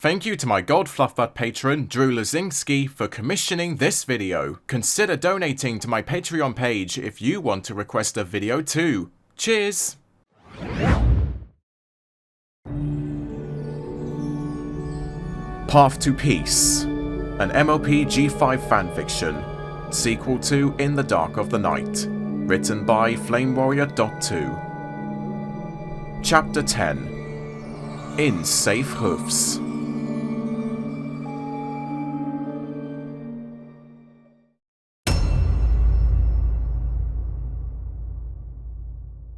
Thank you to my gold FLUFFBUTT patron, BLUESKY, for commissioning this video. Consider donating to my Patreon page if you want to request a video too. Cheers! Path to Peace, an MLP G5 fanfiction, sequel to In the Dark of the Night, written by FlameWarrior.2. Chapter 10, In Safe Hoofs.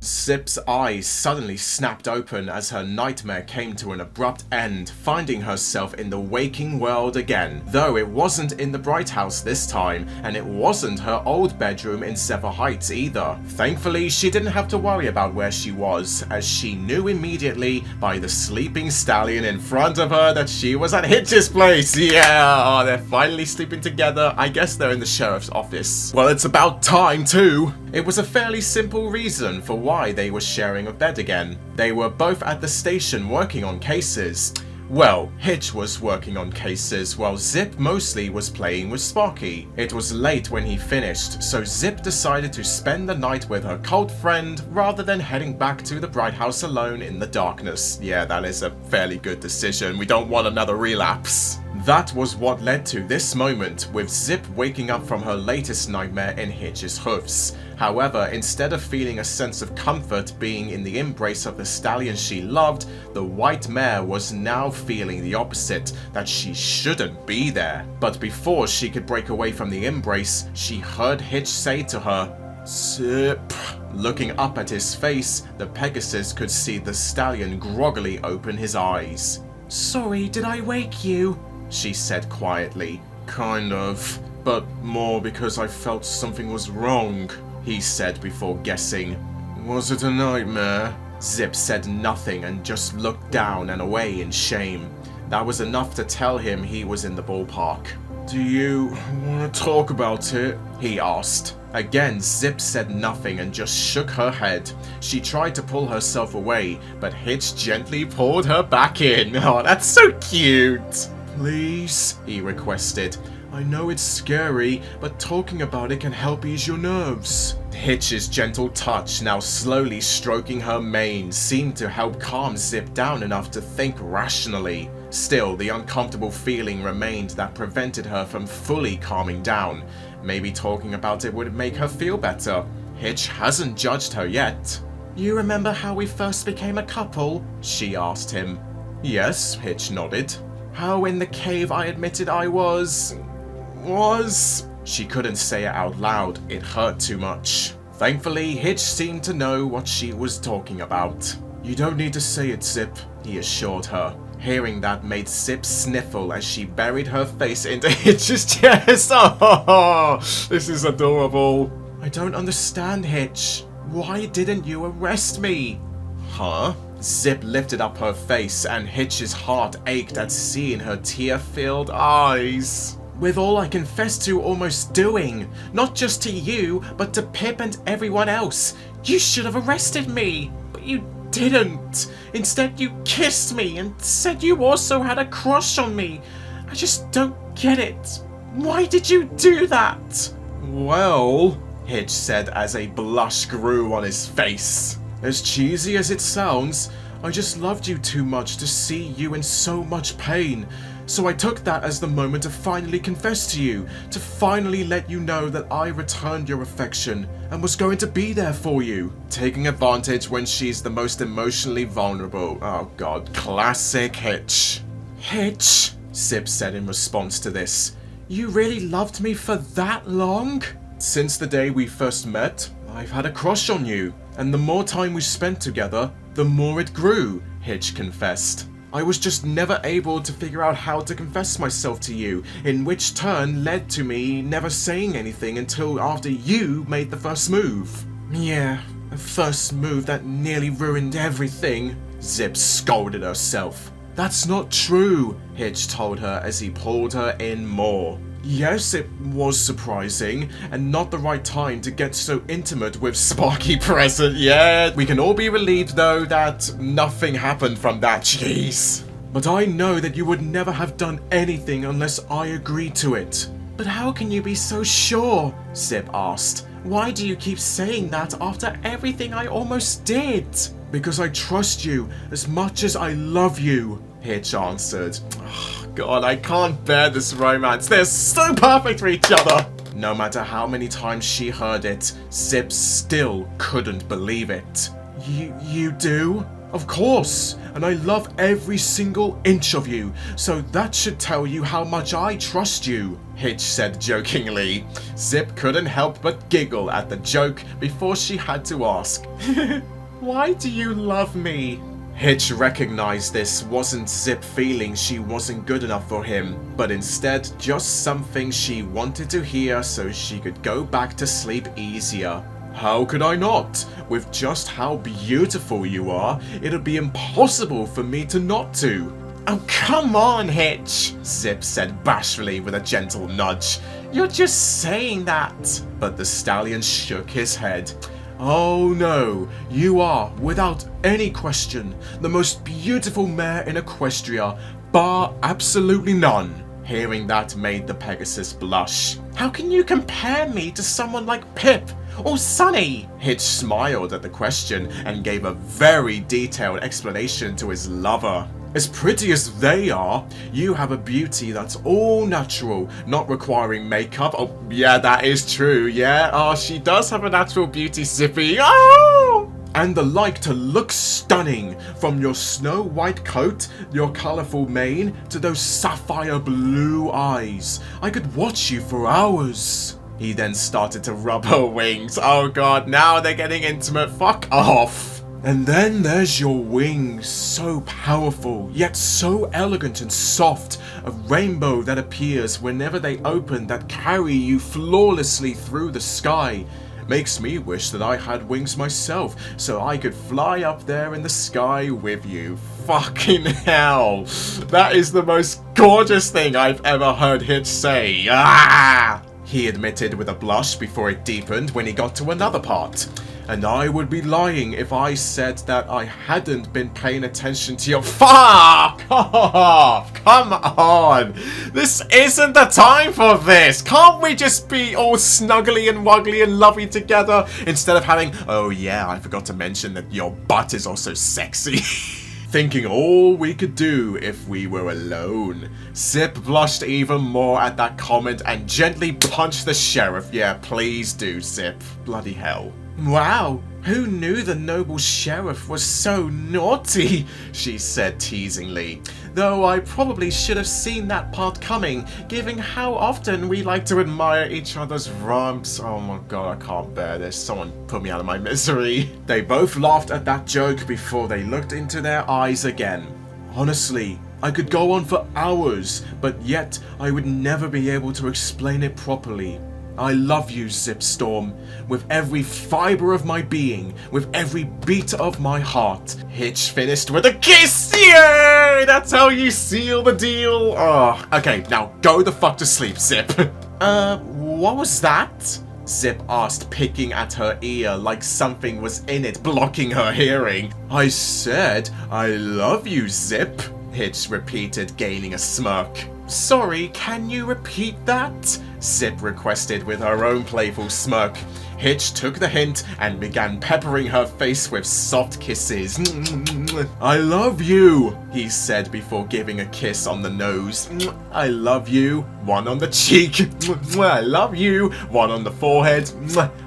Zipp's eyes suddenly snapped open as her nightmare came to an abrupt end, finding herself in the waking world again. Though it wasn't in the Bright House this time, and it wasn't her old bedroom in Sever Heights either. Thankfully, she didn't have to worry about where she was, as she knew immediately by the sleeping stallion in front of her that she was at Hitch's place. Yeah, they're finally sleeping together. I guess they're in the sheriff's office. Well, it's about time too. It was a fairly simple reason for why they were sharing a bed again. They were both at the station working on cases. Well, Hitch was working on cases while Zipp mostly was playing with Sparky. It was late when he finished, so Zipp decided to spend the night with her cult friend rather than heading back to the Bright House alone in the darkness. Yeah, that is a fairly good decision. We don't want another relapse. That was what led to this moment, with Zipp waking up from her latest nightmare in Hitch's hoofs. However, instead of feeling a sense of comfort being in the embrace of the stallion she loved, the white mare was now feeling the opposite, that she shouldn't be there. But before she could break away from the embrace, she heard Hitch say to her, "Zipp." Looking up at his face, the Pegasus could see the stallion groggily open his eyes. "Sorry, did I wake you?" she said quietly. "Kind of, but more because I felt something was wrong," he said before guessing. "Was it a nightmare?" Zipp said nothing and just looked down and away in shame. That was enough to tell him he was in the ballpark. "Do you want to talk about it?" he asked. Again, Zipp said nothing and just shook her head. She tried to pull herself away, but Hitch gently pulled her back in. Oh, that's so cute. "Please," he requested. "I know it's scary, but talking about it can help ease your nerves." Hitch's gentle touch, now slowly stroking her mane, seemed to help calm Zipp down enough to think rationally. Still, the uncomfortable feeling remained that prevented her from fully calming down. Maybe talking about it would make her feel better. Hitch hasn't judged her yet. "You remember how we first became a couple?" she asked him. "Yes," Hitch nodded. "How in the cave I admitted I was... She couldn't say it out loud, it hurt too much. Thankfully, Hitch seemed to know what she was talking about. "You don't need to say it, Zipp," he assured her. Hearing that made Zipp sniffle as she buried her face into Hitch's chest. Oh, this is adorable. "I don't understand, Hitch. Why didn't you arrest me?" "Huh?" Zipp lifted up her face and Hitch's heart ached at seeing her tear-filled eyes. "With all I confessed to almost doing, not just to you, but to Pip and everyone else, you should have arrested me, but you didn't. Instead, you kissed me and said you also had a crush on me. I just don't get it. Why did you do that?" "Well," Hitch said as a blush grew on his face. "As cheesy as it sounds, I just loved you too much to see you in so much pain. So I took that as the moment to finally confess to you, to finally let you know that I returned your affection and was going to be there for you." Taking advantage when she's the most emotionally vulnerable. Oh god, classic Hitch. "Hitch," Zipp said in response to this, "you really loved me for that long?" "Since the day we first met, I've had a crush on you, and the more time we spent together, the more it grew," Hitch confessed. "I was just never able to figure out how to confess myself to you, in which turn led to me never saying anything until after you made the first move." "Yeah, the first move that nearly ruined everything," Zipp scolded herself. "That's not true," Hitch told her as he pulled her in more. Yes, it was surprising, and not the right time to get so intimate with Sparky present. Yeah, we can all be relieved though that nothing happened from that. Jeez. But I know that you would never have done anything unless I agreed to it. But how can you be so sure? Zipp asked. Why do you keep saying that after everything I almost did? Because I trust you as much as I love you, Hitch answered. Oh, God, I can't bear this romance. They're so perfect for each other. No matter how many times she heard it, Zipp still couldn't believe it. You do? Of course, and I love every single inch of you, so that should tell you how much I trust you, Hitch said jokingly. Zipp couldn't help but giggle at the joke before she had to ask, why do you love me? Hitch recognized this wasn't Zipp feeling she wasn't good enough for him, but instead just something she wanted to hear so she could go back to sleep easier. How could I not? With just how beautiful you are, it'd be impossible for me to not to. Oh, come on, Hitch, Zipp said bashfully with a gentle nudge. You're just saying that. But the stallion shook his head. Oh no, you are, without any question, the most beautiful mare in Equestria, bar absolutely none. Hearing that made the Pegasus blush. How can you compare me to someone like Pip? Or Sunny? Hitch smiled at the question and gave a very detailed explanation to his lover. As pretty as they are, you have a beauty that's all natural, not requiring makeup. Oh, yeah, that is true, yeah. Oh, she does have a natural beauty, Zippy. Oh! And the like to look stunning, from your snow white coat, your colourful mane, to those sapphire blue eyes. I could watch you for hours. He then started to rub her wings. Oh God, now they're getting intimate. Fuck off. And then there's your wings, so powerful, yet so elegant and soft. A rainbow that appears whenever they open that carry you flawlessly through the sky. Makes me wish that I had wings myself, so I could fly up there in the sky with you. Fucking hell. That is the most gorgeous thing I've ever heard Hitch say. Ah! He admitted with a blush before it deepened when he got to another part. And I would be lying if I said that I hadn't been paying attention to your— Fuck off! Come on! This isn't the time for this! Can't we just be all snuggly and wuggly and lovey together instead of having— oh yeah, I forgot to mention that your butt is also sexy. Thinking all we could do if we were alone. Zipp blushed even more at that comment and gently punched the sheriff. Yeah, please do, Zipp. Bloody hell. Wow, who knew the noble sheriff was so naughty? She said teasingly. Though I probably should have seen that part coming, given how often we like to admire each other's rumps. Oh my God, I can't bear this. Someone put me out of my misery. They both laughed at that joke before they looked into their eyes again. Honestly, I could go on for hours, but yet I would never be able to explain it properly. I love you, Zipp Storm, with every fibre of my being, with every beat of my heart. Hitch finished with a kiss! Yay! That's how you seal the deal! Oh, okay, now go the fuck to sleep, Zipp. What was that? Zipp asked, picking at her ear like something was in it, blocking her hearing. I said, I love you, Zipp, Hitch repeated, gaining a smirk. Sorry, can you repeat that? Zipp requested with her own playful smirk. Hitch took the hint and began peppering her face with soft kisses. I love you, he said before giving a kiss on the nose. I love you, one on the cheek. I love you, one on the forehead.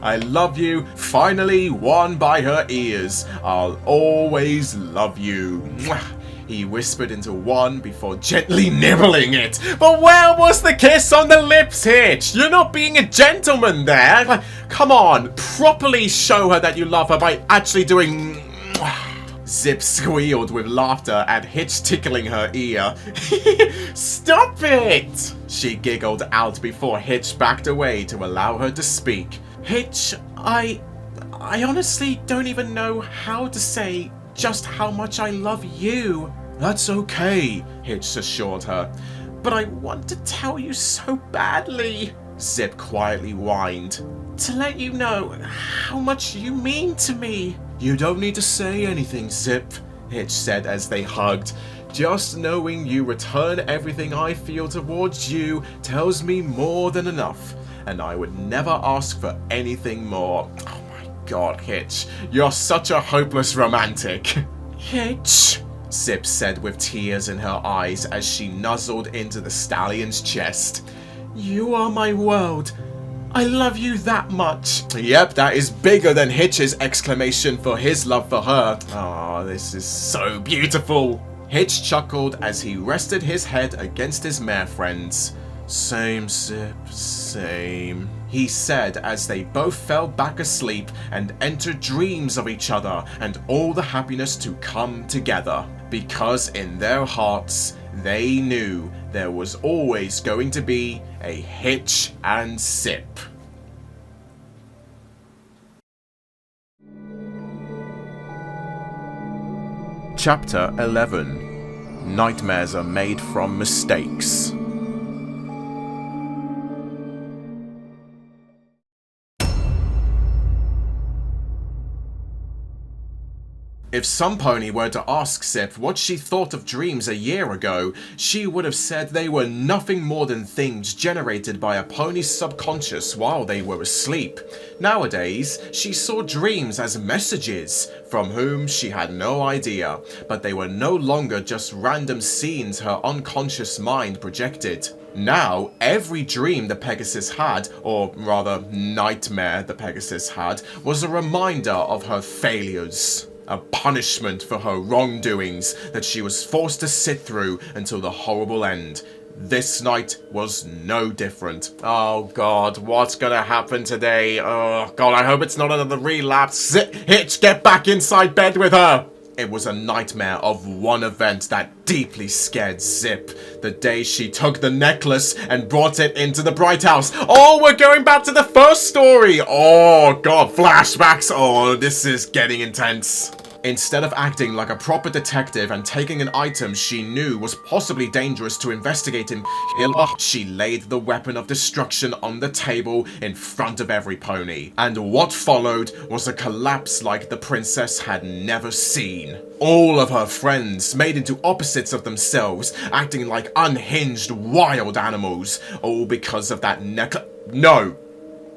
I love you, finally one by her ears. I'll always love you. He whispered into one before gently nibbling it. But where was the kiss on the lips, Hitch? You're not being a gentleman there. Like, come on, properly show her that you love her by actually doing— Zipp squealed with laughter at Hitch tickling her ear. Stop it! She giggled out before Hitch backed away to allow her to speak. Hitch, I honestly don't even know how to say just how much I love you. That's okay, Hitch assured her. But I want to tell you so badly, Zipp quietly whined. To let you know how much you mean to me. You don't need to say anything, Zipp, Hitch said as they hugged. Just knowing you return everything I feel towards you tells me more than enough, and I would never ask for anything more. Oh my god, Hitch, you're such a hopeless romantic. Hitch, Zipp said with tears in her eyes as she nuzzled into the stallion's chest. You are my world. I love you that much. Yep, that is bigger than Hitch's exclamation for his love for her. Oh, this is so beautiful. Hitch chuckled as he rested his head against his mare friend's. Same, Zipp, same, he said as they both fell back asleep and entered dreams of each other and all the happiness to come together. Because in their hearts, they knew there was always going to be a Hitch and Zipp. Chapter 11. Nightmares are made from mistakes. If some pony were to ask Zipp what she thought of dreams a year ago, she would have said they were nothing more than things generated by a pony's subconscious while they were asleep. Nowadays, she saw dreams as messages, from whom she had no idea, but they were no longer just random scenes her unconscious mind projected. Now, every dream the Pegasus had, or rather nightmare the Pegasus had, was a reminder of her failures. A punishment for her wrongdoings that she was forced to sit through until the horrible end. This night was no different. Oh god, what's gonna happen today? Oh god, I hope it's not another relapse. Hitch, get back inside bed with her! It was a nightmare of one event that deeply scared Zipp. The day she took the necklace and brought it into the Bright House. Oh, we're going back to the first story! Oh god, flashbacks! Oh, this is getting intense. Instead of acting like a proper detective and taking an item she knew was possibly dangerous to investigate in, she laid the weapon of destruction on the table in front of every pony. And what followed was a collapse like the princess had never seen. All of her friends made into opposites of themselves, acting like unhinged wild animals. All because of that necklace. No,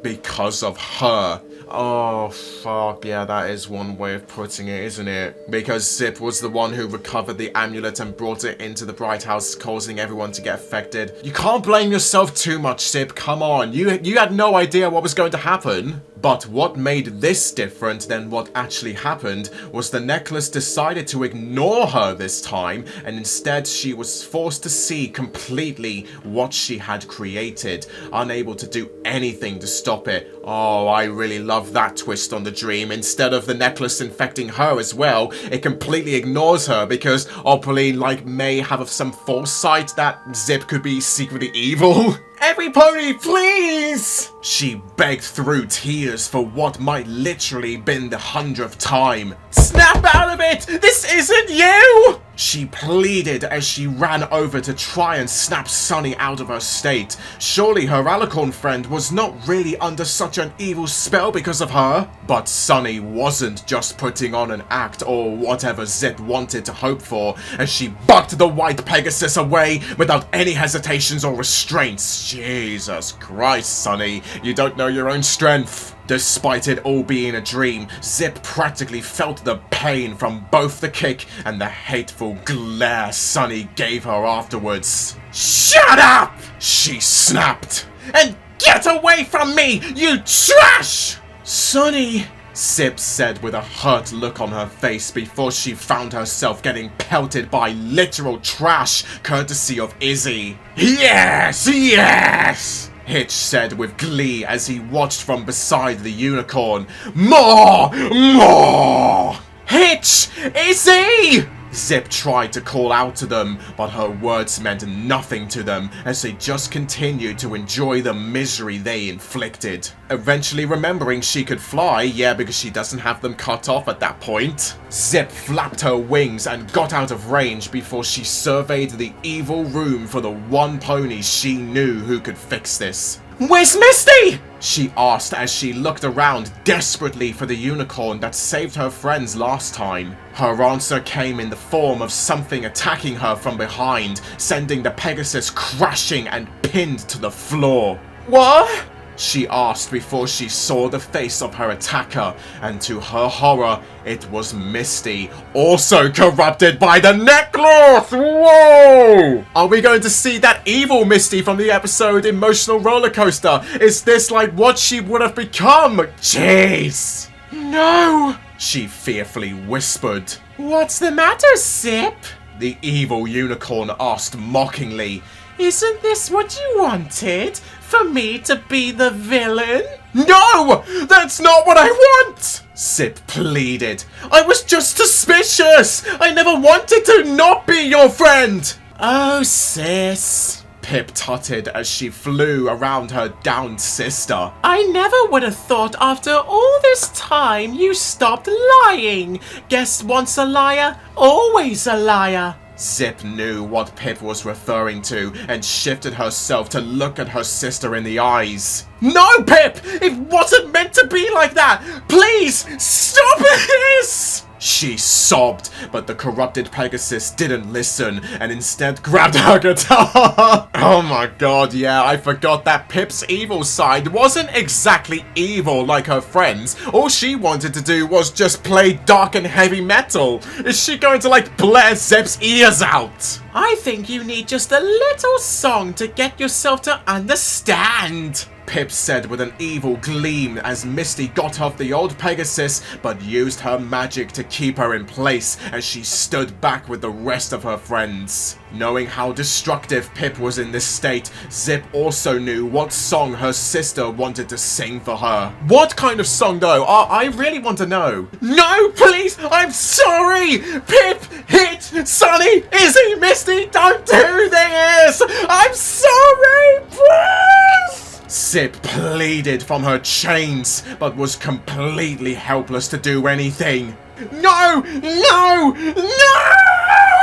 because of her. Oh, fuck, yeah, that is one way of putting it, isn't it? Because Zipp was the one who recovered the amulet and brought it into the Bright House, causing everyone to get affected. You can't blame yourself too much, Zipp, come on. You had no idea what was going to happen. But what made this different than what actually happened was the necklace decided to ignore her this time, and instead she was forced to see completely what she had created, unable to do anything to stop it. Oh, I really love that twist on the dream. Instead of the necklace infecting her as well, it completely ignores her because Opoly may have some foresight that Zipp could be secretly evil. Every pony, please! She begged through tears for what might literally been the 100th time. Snap out of it! This isn't you! She pleaded as she ran over to try and snap Sunny out of her state. Surely her alicorn friend was not really under such an evil spell because of her. But Sunny wasn't just putting on an act or whatever Zipp wanted to hope for, as she bucked the white Pegasus away without any hesitations or restraints. Jesus Christ, Sunny, you don't know your own strength. Despite it all being a dream, Zipp practically felt the pain from both the kick and the hateful glare Sunny gave her afterwards. Shut up! She snapped. And get away from me, you trash! Sunny, Zipp said with a hurt look on her face before she found herself getting pelted by literal trash courtesy of Izzy. Yes, yes! Hitch said with glee as he watched from beside the unicorn. More! More! Hitch! Izzy! Zipp tried to call out to them, but her words meant nothing to them as they just continued to enjoy the misery they inflicted. Eventually remembering she could fly, yeah, because she doesn't have them cut off at that point, Zipp flapped her wings and got out of range before she surveyed the evil room for the one pony she knew who could fix this. Where's Misty? She asked as she looked around desperately for the unicorn that saved her friends last time. Her answer came in the form of something attacking her from behind, sending the Pegasus crashing and pinned to the floor. What? She asked before she saw the face of her attacker, and to her horror, it was Misty, also corrupted by the necklace! Whoa! Are we going to see that evil Misty from the episode Emotional Roller Coaster? Is this like what she would have become? Jeez! No! She fearfully whispered. What's the matter, Zipp? The evil unicorn asked mockingly. Isn't this what you wanted? For me to be the villain? No! That's not what I want! Zipp pleaded. I was just suspicious! I never wanted to not be your friend! Oh, sis. Pip tutted as she flew around her downed sister. I never would have thought after all this time you stopped lying. Guess once a liar, always a liar. Zipp knew what Pip was referring to and shifted herself to look at her sister in the eyes. No, Pip! It wasn't meant to be like that! Please, stop this! She sobbed, but the corrupted Pegasus didn't listen and instead grabbed her guitar. Oh my god, yeah, I forgot that Pip's evil side wasn't exactly evil like her friends. All she wanted to do was just play dark and heavy metal. Is she going to like blare Zipp's ears out? I think you need just a little song to get yourself to understand. Pip said with an evil gleam as Misty got off the old Pegasus but used her magic to keep her in place as she stood back with the rest of her friends. Knowing how destructive Pip was in this state, Zipp also knew what song her sister wanted to sing for her. What kind of song though? I really want to know. No, please! I'm sorry! Pip, Hit, Sunny, Izzy, Misty, don't do this! I'm sorry, please! Zipp pleaded from her chains, but was completely helpless to do anything. No! No! No!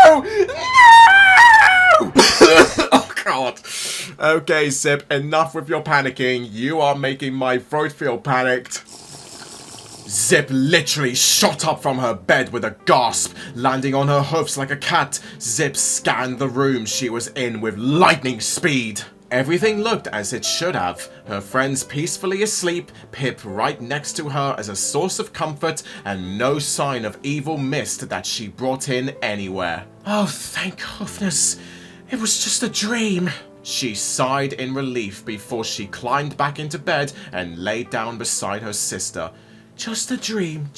No! Oh god. Okay, Zipp, enough with your panicking. You are making my throat feel panicked. Zipp literally shot up from her bed with a gasp, landing on her hoofs like a cat. Zipp scanned the room she was in with lightning speed. Everything looked as it should have. Her friends peacefully asleep, Pip right next to her as a source of comfort, and no sign of evil mist that she brought in anywhere. Oh, thank goodness. It was just a dream. She sighed in relief before she climbed back into bed and laid down beside her sister. Just a dream,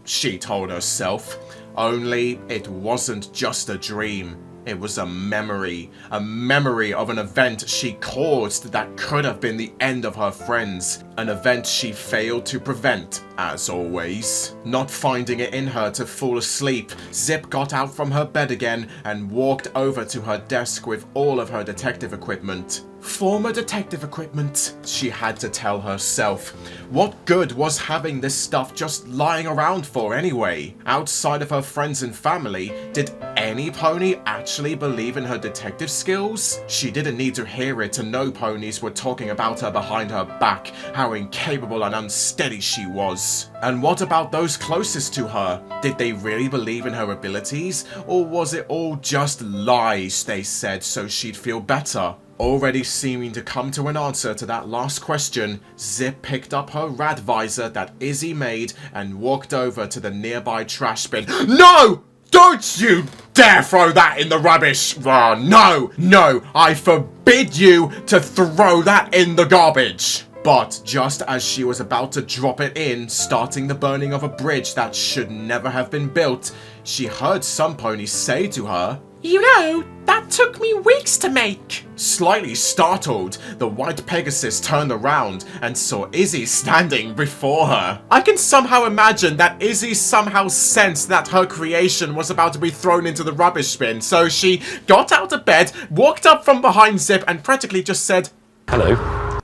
she told herself. Only it wasn't just a dream. It was a memory of an event she caused that could have been the end of her friends. An event she failed to prevent, as always. Not finding it in her to fall asleep, Zipp got out from her bed again and walked over to her desk with all of her detective equipment. Former detective equipment, she had to tell herself. What good was having this stuff just lying around for anyway? Outside of her friends and family, did any pony actually believe in her detective skills? She didn't need to hear it to know ponies were talking about her behind her back, how incapable and unsteady she was. And what about those closest to her? Did they really believe in her abilities? Or was it all just lies they said so she'd feel better? Already seeming to come to an answer to that last question, Zipp picked up her rad visor that Izzy made and walked over to the nearby trash bin. No! Don't you dare throw that in the rubbish! Oh, no, I forbid you to throw that in the garbage! But just as she was about to drop it in, starting the burning of a bridge that should never have been built, she heard some ponies say to her, "You know, that took me weeks to make." Slightly startled, the white Pegasus turned around and saw Izzy standing before her. I can somehow imagine that Izzy somehow sensed that her creation was about to be thrown into the rubbish bin, so she got out of bed, walked up from behind Zipp and practically just said, "Hello."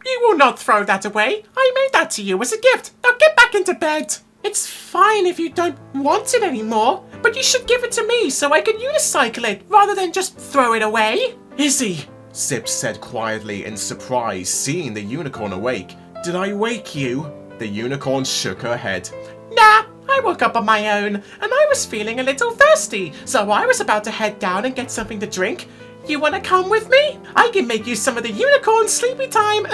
"You will not throw that away. I made that to you as a gift. Now get back into bed." "It's fine if you don't want it anymore, but you should give it to me so I can unicycle it rather than just throw it away." "Izzy, Zipp said quietly in surprise, seeing the unicorn awake. "Did I wake you?" The unicorn shook her head. "Nah, I woke up on my own, and I was feeling a little thirsty, so I was about to head down and get something to drink. You wanna come with me? I can make you some of the unicorn sleepy time,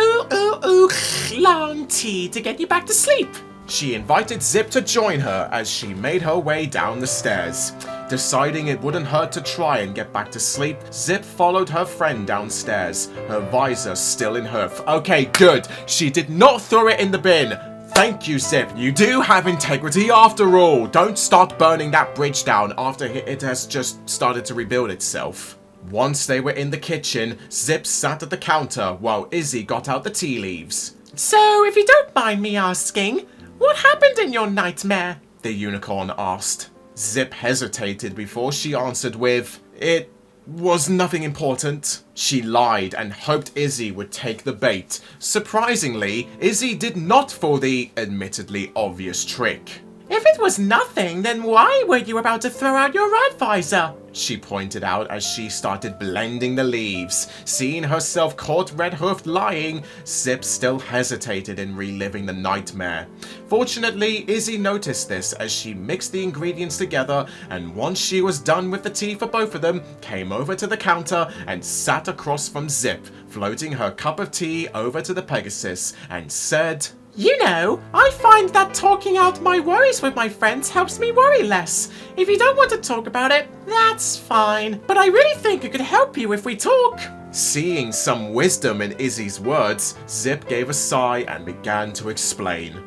long tea to get you back to sleep." She invited Zipp to join her as she made her way down the stairs. Deciding it wouldn't hurt to try and get back to sleep, Zipp followed her friend downstairs, her visor still in her Okay, good. She did not throw it in the bin. Thank you, Zipp. You do have integrity after all. Don't start burning that bridge down after it has just started to rebuild itself. Once they were in the kitchen, Zipp sat at the counter while Izzy got out the tea leaves. "So, if you don't mind me asking, what happened in your nightmare?" the unicorn asked. Zipp hesitated before she answered with, "It was nothing important." She lied and hoped Izzy would take the bait. Surprisingly, Izzy did not fall the admittedly obvious trick. "If it was nothing, then why were you about to throw out your rat visor?" she pointed out as she started blending the leaves. Seeing herself caught red-hoofed lying, Zipp still hesitated in reliving the nightmare. Fortunately, Izzy noticed this as she mixed the ingredients together, and once she was done with the tea for both of them, came over to the counter and sat across from Zipp, floating her cup of tea over to the Pegasus, and said, "You know, I find that talking out my worries with my friends helps me worry less. If you don't want to talk about it, that's fine. But I really think it could help you if we talk." Seeing some wisdom in Izzy's words, Zipp gave a sigh and began to explain.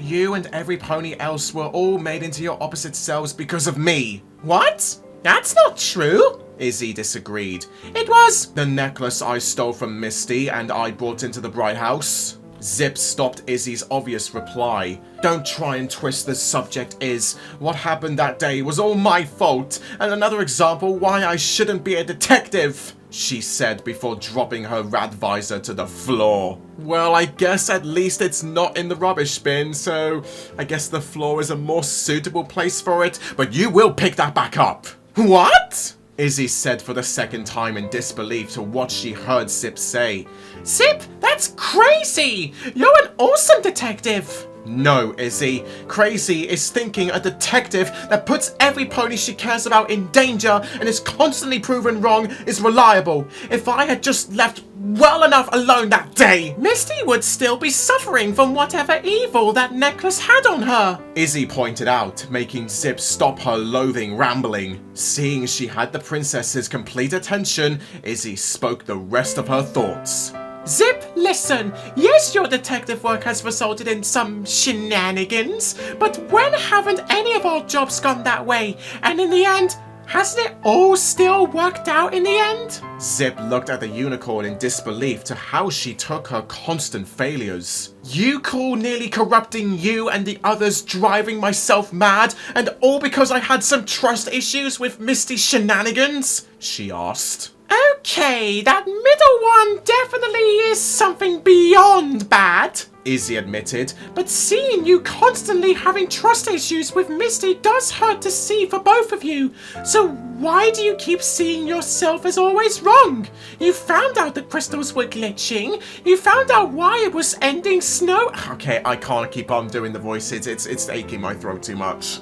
"You and every pony else were all made into your opposite selves because of me." "What? That's not true." Izzy disagreed. "It was the necklace I stole from Misty and I brought into the Bright House." Zipp stopped Izzy's obvious reply. "Don't try and twist the subject, Iz. What happened that day was all my fault, and another example why I shouldn't be a detective," she said before dropping her rat visor to the floor. "Well, I guess at least it's not in the rubbish bin, so I guess the floor is a more suitable place for it, but you will pick that back up." "What?" Izzy said for the second time in disbelief to what she heard Zipp say. "Zipp, that's crazy! You're an awesome detective!" "No, Izzy. Crazy is thinking a detective that puts every pony she cares about in danger and is constantly proven wrong is reliable. If I had just left well enough alone that day, Misty would still be suffering from whatever evil that necklace had on her," Izzy pointed out, making Zipp stop her loathing rambling. Seeing she had the princess's complete attention, Izzy spoke the rest of her thoughts. "Zipp, listen. Yes, your detective work has resulted in some shenanigans, but when haven't any of our jobs gone that way? And in the end, hasn't it all still worked out in the end?" Zipp looked at the unicorn in disbelief to how she took her constant failures. "You call nearly corrupting you and the others driving myself mad, and all because I had some trust issues with Misty's shenanigans?" she asked. "Okay, that middle one definitely is something beyond bad," Izzy admitted, "but seeing you constantly having trust issues with Misty does hurt to see for both of you. So why do you keep seeing yourself as always wrong? You found out the crystals were glitching. You found out why it was ending snow." Okay, I can't keep on doing the voices. It's aching my throat too much.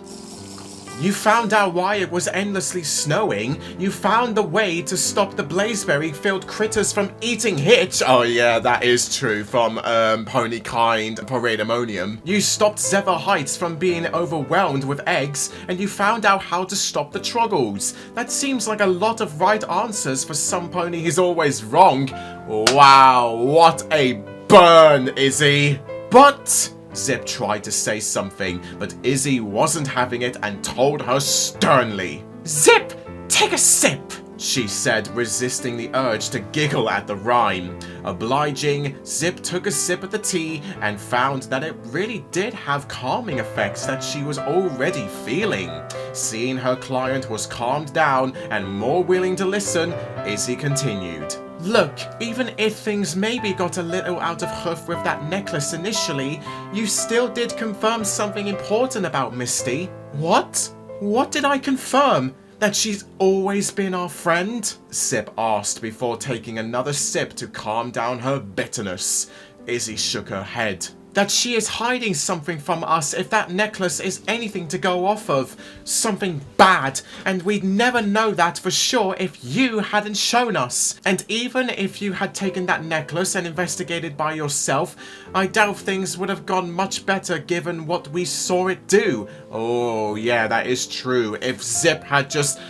"You found out why it was endlessly snowing. You found the way to stop the blazeberry-filled critters from eating Hitch." Oh yeah, that is true, from Ponykind Parademonium. "You stopped Zephyr Heights from being overwhelmed with eggs, and you found out how to stop the Troggles. That seems like a lot of right answers for some pony who's always wrong." Wow, what a burn, Izzy. "But..." Zipp tried to say something, but Izzy wasn't having it and told her sternly. "Zipp, take a sip," she said, resisting the urge to giggle at the rhyme. Obliging, Zipp took a sip of the tea and found that it really did have calming effects that she was already feeling. Seeing her client was calmed down and more willing to listen, Izzy continued. "Look, even if things maybe got a little out of hoof with that necklace initially, you still did confirm something important about Misty." "What? What did I confirm?" That she's always been our friend? Zipp asked before taking another sip to calm down her bitterness. Izzy shook her head. That she is hiding something from us if that necklace is anything to go off of. Something bad, and we'd never know that for sure if you hadn't shown us. And even if you had taken that necklace and investigated by yourself, I doubt things would have gone much better given what we saw it do. Oh yeah, that is true. If Zipp had just,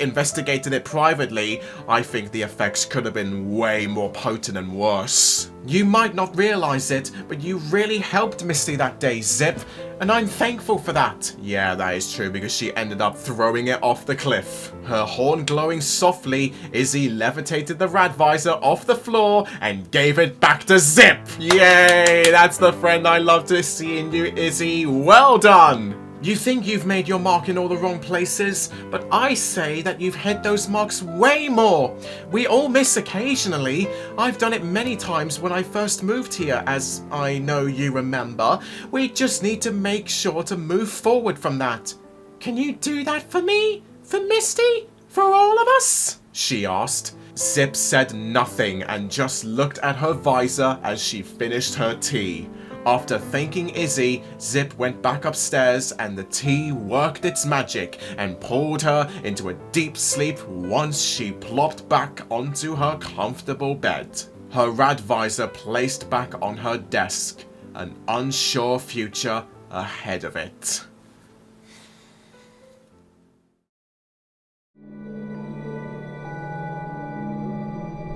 investigated it privately, I think the effects could have been way more potent and worse. You might not realize it, but you really helped Misty that day, Zipp, and I'm thankful for that. Yeah, that is true, because she ended up throwing it off the cliff. Her horn glowing softly, Izzy levitated the rat visor off the floor and gave it back to Zipp. Yay, that's the friend I love to see in you, Izzy. Well done! You think you've made your mark in all the wrong places, but I say that you've hit those marks way more. We all miss occasionally. I've done it many times when I first moved here, as I know you remember. We just need to make sure to move forward from that. Can you do that for me? For Misty? For all of us? She asked. Zipp said nothing and just looked at her visor as she finished her tea. After thanking Izzy, Zipp went back upstairs and the tea worked its magic and pulled her into a deep sleep once she plopped back onto her comfortable bed. Her rat visor placed back on her desk, an unsure future ahead of it.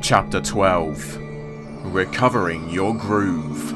Chapter 12. Recovering Your Groove.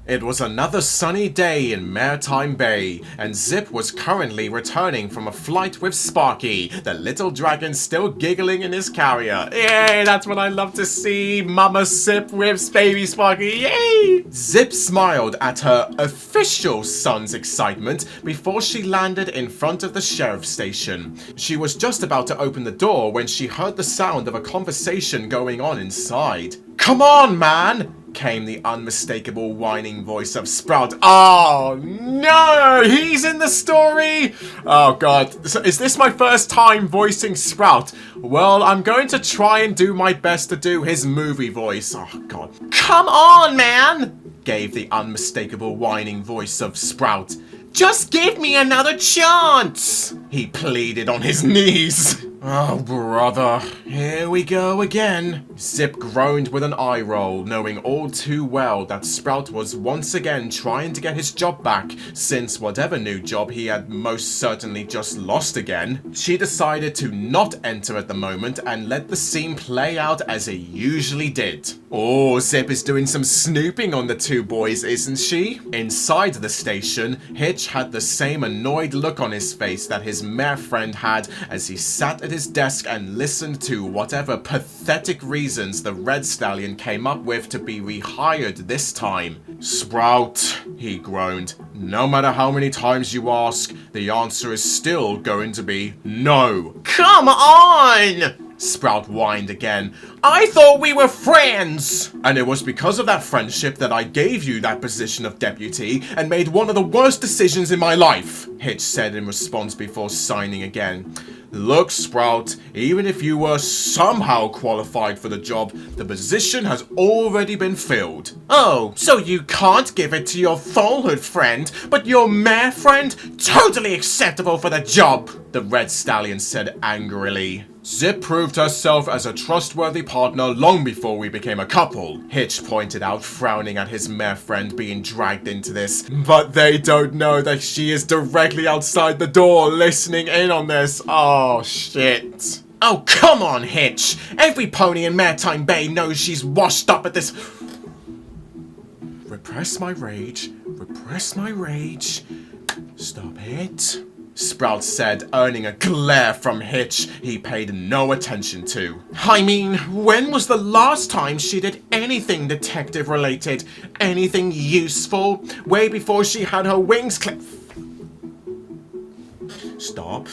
It was another sunny day in Maritime Bay, and Zipp was currently returning from a flight with Sparky, the little dragon still giggling in his carrier. Yay, that's what I love to see! Mama Zipp with baby Sparky, yay! Zipp smiled at her official son's excitement before she landed in front of the sheriff's station. She was just about to open the door when she heard the sound of a conversation going on inside. Come on, man! Came the unmistakable whining voice of Sprout. Oh no, he's in the story! Oh god, so is this my first time voicing Sprout? Well, I'm going to try and do my best to do his movie voice. Oh god. Come on, man! Gave the unmistakable whining voice of Sprout. Just give me another chance! He pleaded on his knees. Oh, brother. Here we go again. Zipp groaned with an eye roll, knowing all too well that Sprout was once again trying to get his job back, since whatever new job he had most certainly just lost again. She decided to not enter at the moment and let the scene play out as it usually did. Oh, Zipp is doing some snooping on the two boys, isn't she? Inside the station, Hitch had the same annoyed look on his face that his mare friend had as he sat at his desk and listened to whatever pathetic reasons the Red Stallion came up with to be rehired this time. Sprout, he groaned. No matter how many times you ask, the answer is still going to be no. Come on! Sprout whined again. I thought we were friends! And it was because of that friendship that I gave you that position of deputy and made one of the worst decisions in my life, Hitch said in response before signing again. Look, Sprout, even if you were somehow qualified for the job, the position has already been filled. Oh, so you can't give it to your foalhood friend, but your mare friend? Totally acceptable for the job, the Red Stallion said angrily. Zipp proved herself as a trustworthy partner long before we became a couple, Hitch pointed out, frowning at his mare friend being dragged into this. But they don't know that she is directly outside the door listening in on this. Oh, shit. Oh, come on, Hitch. Every pony in Maritime Bay knows she's washed up at this. Repress my rage. Repress my rage. Stop it. Sprout said, earning a glare from Hitch he paid no attention to. I mean, when was the last time she did anything detective related? Anything useful? Way before she had her wings clipped. Stop.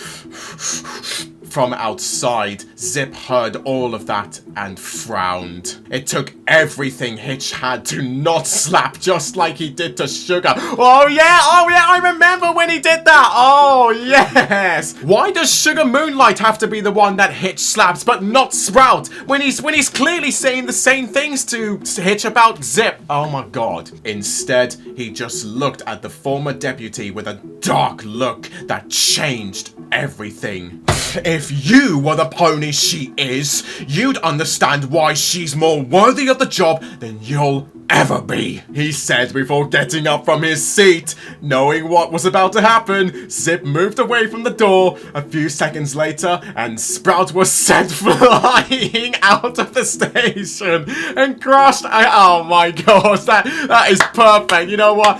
From outside, Zipp heard all of that and frowned. It took everything Hitch had to not slap just like he did to Sugar. Oh yeah, I remember when he did that. Oh yes. Why does Sugar Moonlight have to be the one that Hitch slaps but not Sprout when he's clearly saying the same things to Hitch about Zipp? Oh my god. Instead, he just looked at the former deputy with a dark look that changed everything. If you were the pony she is, you'd understand why she's more worthy of the job than you'll ever be, he said before getting up from his seat. Knowing what was about to happen, Zipp moved away from the door a few seconds later, and Sprout was sent flying out of the station and crashed. Oh my gosh, that is perfect. You know what?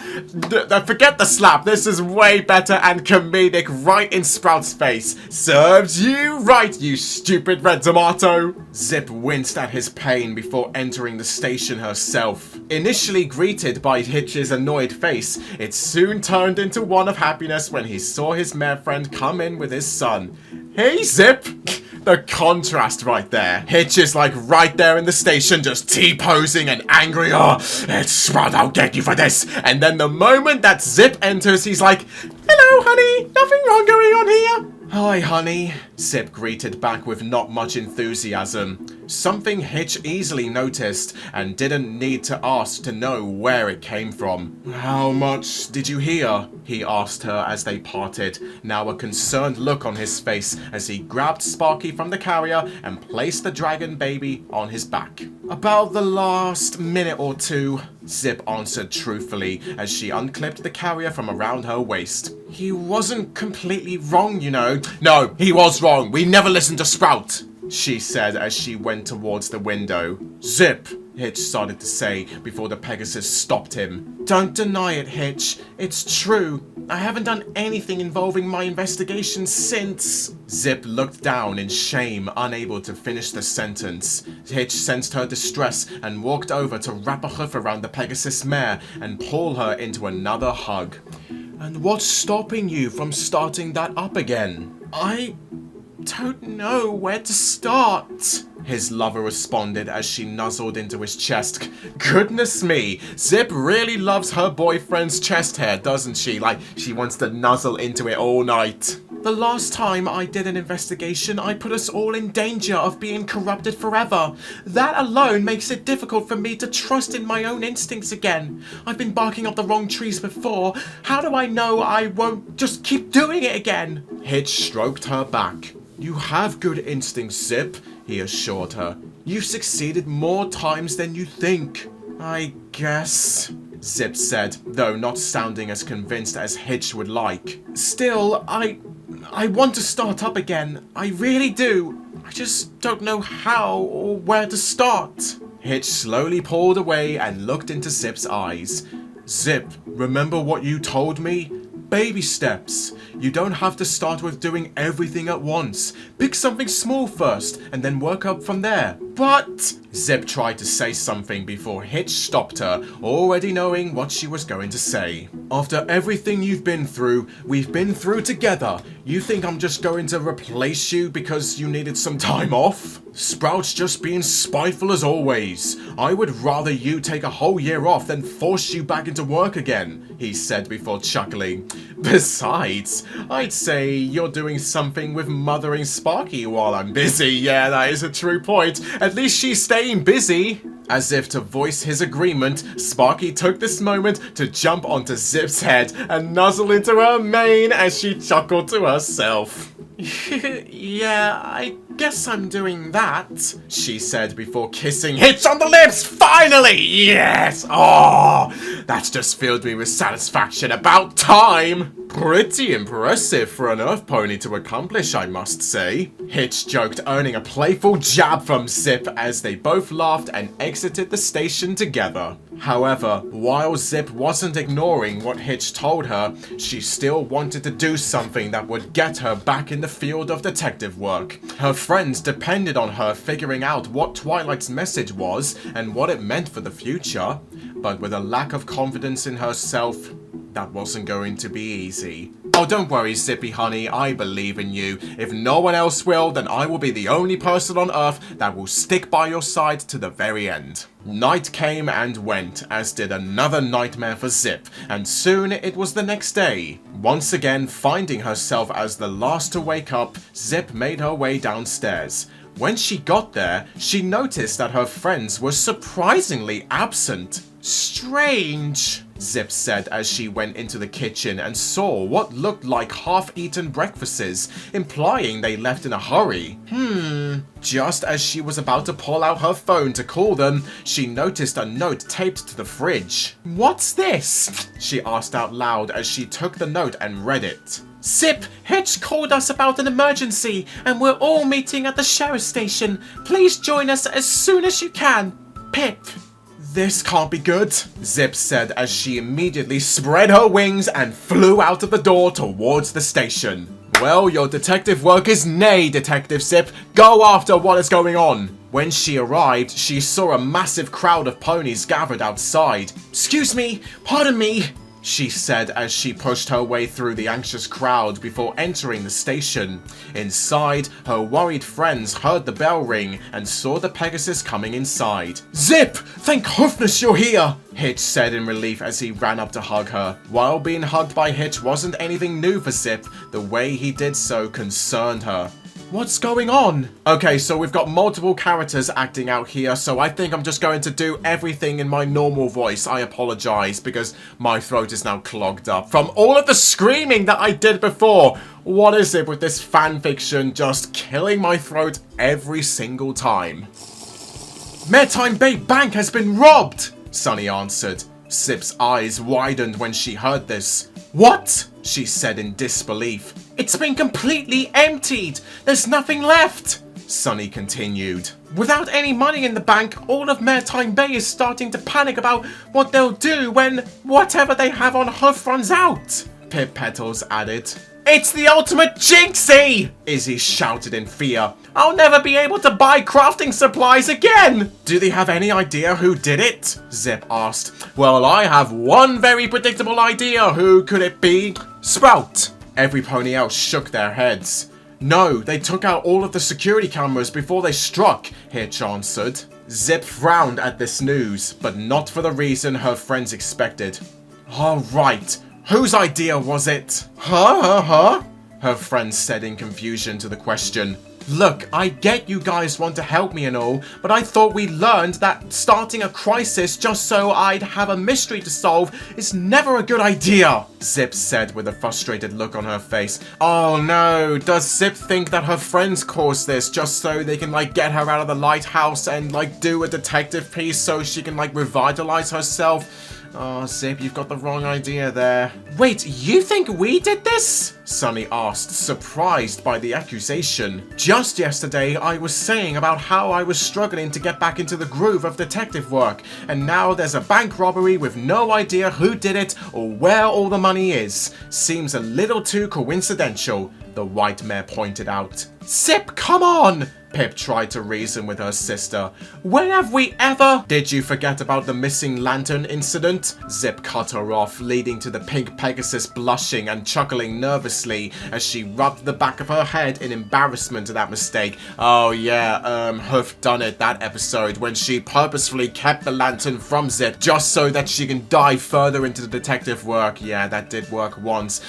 Forget the slap. This is way better and comedic, right in Sprout's face. Serves you right, you stupid red tomato. Zipp winced at his pain before entering the station herself. Initially greeted by Hitch's annoyed face, it soon turned into one of happiness when he saw his mare friend come in with his son. Hey Zipp! The contrast right there. Hitch is like right there in the station just T-posing and angry. Oh, it's Sprout, I'll get you for this. And then the moment that Zipp enters, he's like, hello honey, nothing wrong going on here. Hi honey, Zipp greeted back with not much enthusiasm. Something Hitch easily noticed and didn't need to ask to know where it came from. How much did you hear? He asked her as they parted, now a concerned look on his face as he grabbed Sparky from the carrier and placed the dragon baby on his back. About the last minute or two, Zipp answered truthfully as she unclipped the carrier from around her waist. He wasn't completely wrong, you know. No, he was wrong. We never listened to Sprout, she said as she went towards the window. Zipp, Hitch started to say before the Pegasus stopped him. Don't deny it, Hitch. It's true. I haven't done anything involving my investigation since... Zipp looked down in shame, unable to finish the sentence. Hitch sensed her distress and walked over to wrap a hoof around the Pegasus mare and pull her into another hug. And what's stopping you from starting that up again? I don't know where to start, his lover responded as she nuzzled into his chest. Goodness me, Zipp really loves her boyfriend's chest hair, doesn't she? Like, she wants to nuzzle into it all night. The last time I did an investigation, I put us all in danger of being corrupted forever. That alone makes it difficult for me to trust in my own instincts again. I've been barking up the wrong trees before. How do I know I won't just keep doing it again? Hitch stroked her back. You have good instincts, Zipp, he assured her. You've succeeded more times than you think. I guess, Zipp said, though not sounding as convinced as Hitch would like. Still, I want to start up again. I really do. I just don't know how or where to start. Hitch slowly pulled away and looked into Zipp's eyes. Zipp, remember what you told me? Baby steps. You don't have to start with doing everything at once. Pick something small first and then work up from there. But... Zipp tried to say something before Hitch stopped her, already knowing what she was going to say. After everything you've been through, we've been through together. You think I'm just going to replace you because you needed some time off? Sprout's just being spiteful as always. I would rather you take a whole year off than force you back into work again, he said before chuckling. Besides, I'd say you're doing something with mothering Sparky while I'm busy. Yeah, that is a true point. At least she's staying busy. As if to voice his agreement, Sparky took this moment to jump onto Zipp's head and nuzzle into her mane as she chuckled to herself. Yeah, I guess I'm doing that, she said before kissing Hitch on the lips. Finally! Yes! Oh, that's just filled me with satisfaction. About time! Pretty impressive for an Earth Pony to accomplish, I must say. Hitch joked, earning a playful jab from Zipp as they both laughed and exited the station together. However, while Zipp wasn't ignoring what Hitch told her, she still wanted to do something that would get her back in the field of detective work. Her friends depended on her figuring out what Twilight's message was and what it meant for the future, but with a lack of confidence in herself, that wasn't going to be easy. Oh, don't worry, Zippy honey, I believe in you. If no one else will, then I will be the only person on Earth that will stick by your side to the very end. Night came and went, as did another nightmare for Zipp, and soon it was the next day. Once again, finding herself as the last to wake up, Zipp made her way downstairs. When she got there, she noticed that her friends were surprisingly absent. Strange, Zipp said as she went into the kitchen and saw what looked like half-eaten breakfasts, implying they left in a hurry. Just as she was about to pull out her phone to call them, she noticed a note taped to the fridge. "What's this?" she asked out loud as she took the note and read it. "Zipp, Hitch called us about an emergency and we're all meeting at the sheriff's station. Please join us as soon as you can. Pip." "This can't be good," Zipp said as she immediately spread her wings and flew out of the door towards the station. "Well, your detective work is nay, Detective Zipp. Go after what is going on." When she arrived, she saw a massive crowd of ponies gathered outside. "Excuse me, pardon me," she said as she pushed her way through the anxious crowd before entering the station. Inside, her worried friends heard the bell ring and saw the Pegasus coming inside. "Zipp, thank goodness you're here," Hitch said in relief as he ran up to hug her. While being hugged by Hitch wasn't anything new for Zipp, the way he did so concerned her. "What's going on?" Okay, so we've got multiple characters acting out here, so I think I'm just going to do everything in my normal voice. I apologize because my throat is now clogged up from all of the screaming that I did before. What is it with this fanfiction just killing my throat every single time? "Maritime Bay Bank has been robbed," Sunny answered. Zipp's eyes widened when she heard this. "What?" she said in disbelief. "It's been completely emptied. There's nothing left," Sunny continued. "Without any money in the bank, all of Maritime Bay is starting to panic about what they'll do when whatever they have on hoof runs out," Pip Petals added. "It's the ultimate jinxie!" Izzy shouted in fear. "I'll never be able to buy crafting supplies again!" "Do they have any idea who did it?" Zipp asked. "Well, I have one very predictable idea. Who could it be?" "Sprout!" Every pony else shook their heads. "No, they took out all of the security cameras before they struck," Hitch answered. Zipp frowned at this news, but not for the reason her friends expected. "All right. Whose idea was it?" Huh? Her friends said in confusion to the question. "Look, I get you guys want to help me and all, but I thought we learned that starting a crisis just so I'd have a mystery to solve is never a good idea," Zipp said with a frustrated look on her face. Oh no, does Zipp think that her friends caused this just so they can get her out of the lighthouse and do a detective piece so she can revitalize herself? Oh, Zipp, you've got the wrong idea there. "Wait, you think we did this?" Sunny asked, surprised by the accusation. "Just yesterday, I was saying about how I was struggling to get back into the groove of detective work, and now there's a bank robbery with no idea who did it or where all the money is. Seems a little too coincidental," the white mare pointed out. "Zipp, come on!" Pip tried to reason with her sister. "When have we ever—" "Did you forget about the missing lantern incident?" Zipp cut her off, leading to the pink Pegasus blushing and chuckling nervously as she rubbed the back of her head in embarrassment at that mistake. "Oh yeah, Hoof done it that episode when she purposefully kept the lantern from Zipp just so that she can dive further into the detective work. Yeah, that did work once.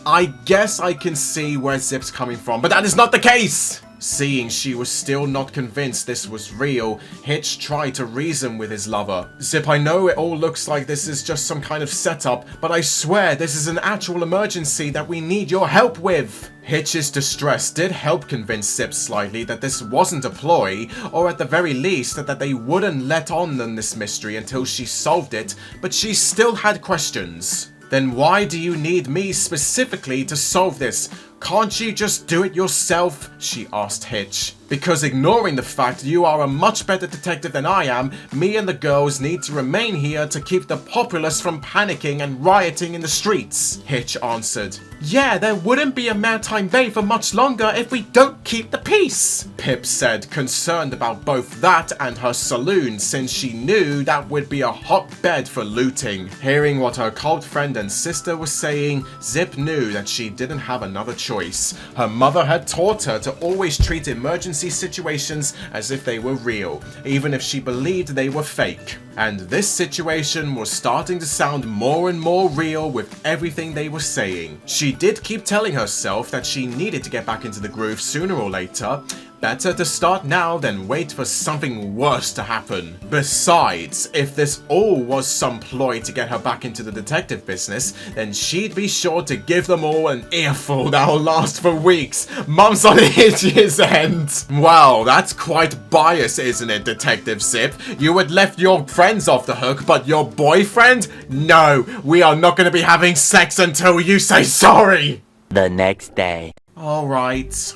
I guess I can see where Zipp's coming from, but that is not the case!" Seeing she was still not convinced this was real, Hitch tried to reason with his lover. "Zipp, I know it all looks like this is just some kind of setup, but I swear this is an actual emergency that we need your help with." Hitch's distress did help convince Zipp slightly that this wasn't a ploy, or at the very least that they wouldn't let on this mystery until she solved it, but she still had questions. "Then why do you need me specifically to solve this? Can't you just do it yourself?" she asked Hitch. "Because ignoring the fact you are a much better detective than I am, me and the girls need to remain here to keep the populace from panicking and rioting in the streets," Hitch answered. Yeah, there wouldn't be a Maritime Bay for much longer if we don't keep the peace, Pip said, concerned about both that and her saloon since she knew that would be a hotbed for looting. Hearing what her cult friend and sister were saying, Zipp knew that she didn't have another choice. Her mother had taught her to always treat emergency situations as if they were real, even if she believed they were fake. And this situation was starting to sound more and more real with everything they were saying. She did keep telling herself that she needed to get back into the groove sooner or later. Better to start now than wait for something worse to happen. Besides, if this all was some ploy to get her back into the detective business, then she'd be sure to give them all an earful that'll last for weeks, months on year's end. Wow, that's quite biased, isn't it, Detective Zipp? You had left your friends off the hook, but your boyfriend? No, we are not going to be having sex until you say sorry. The next day. Alright.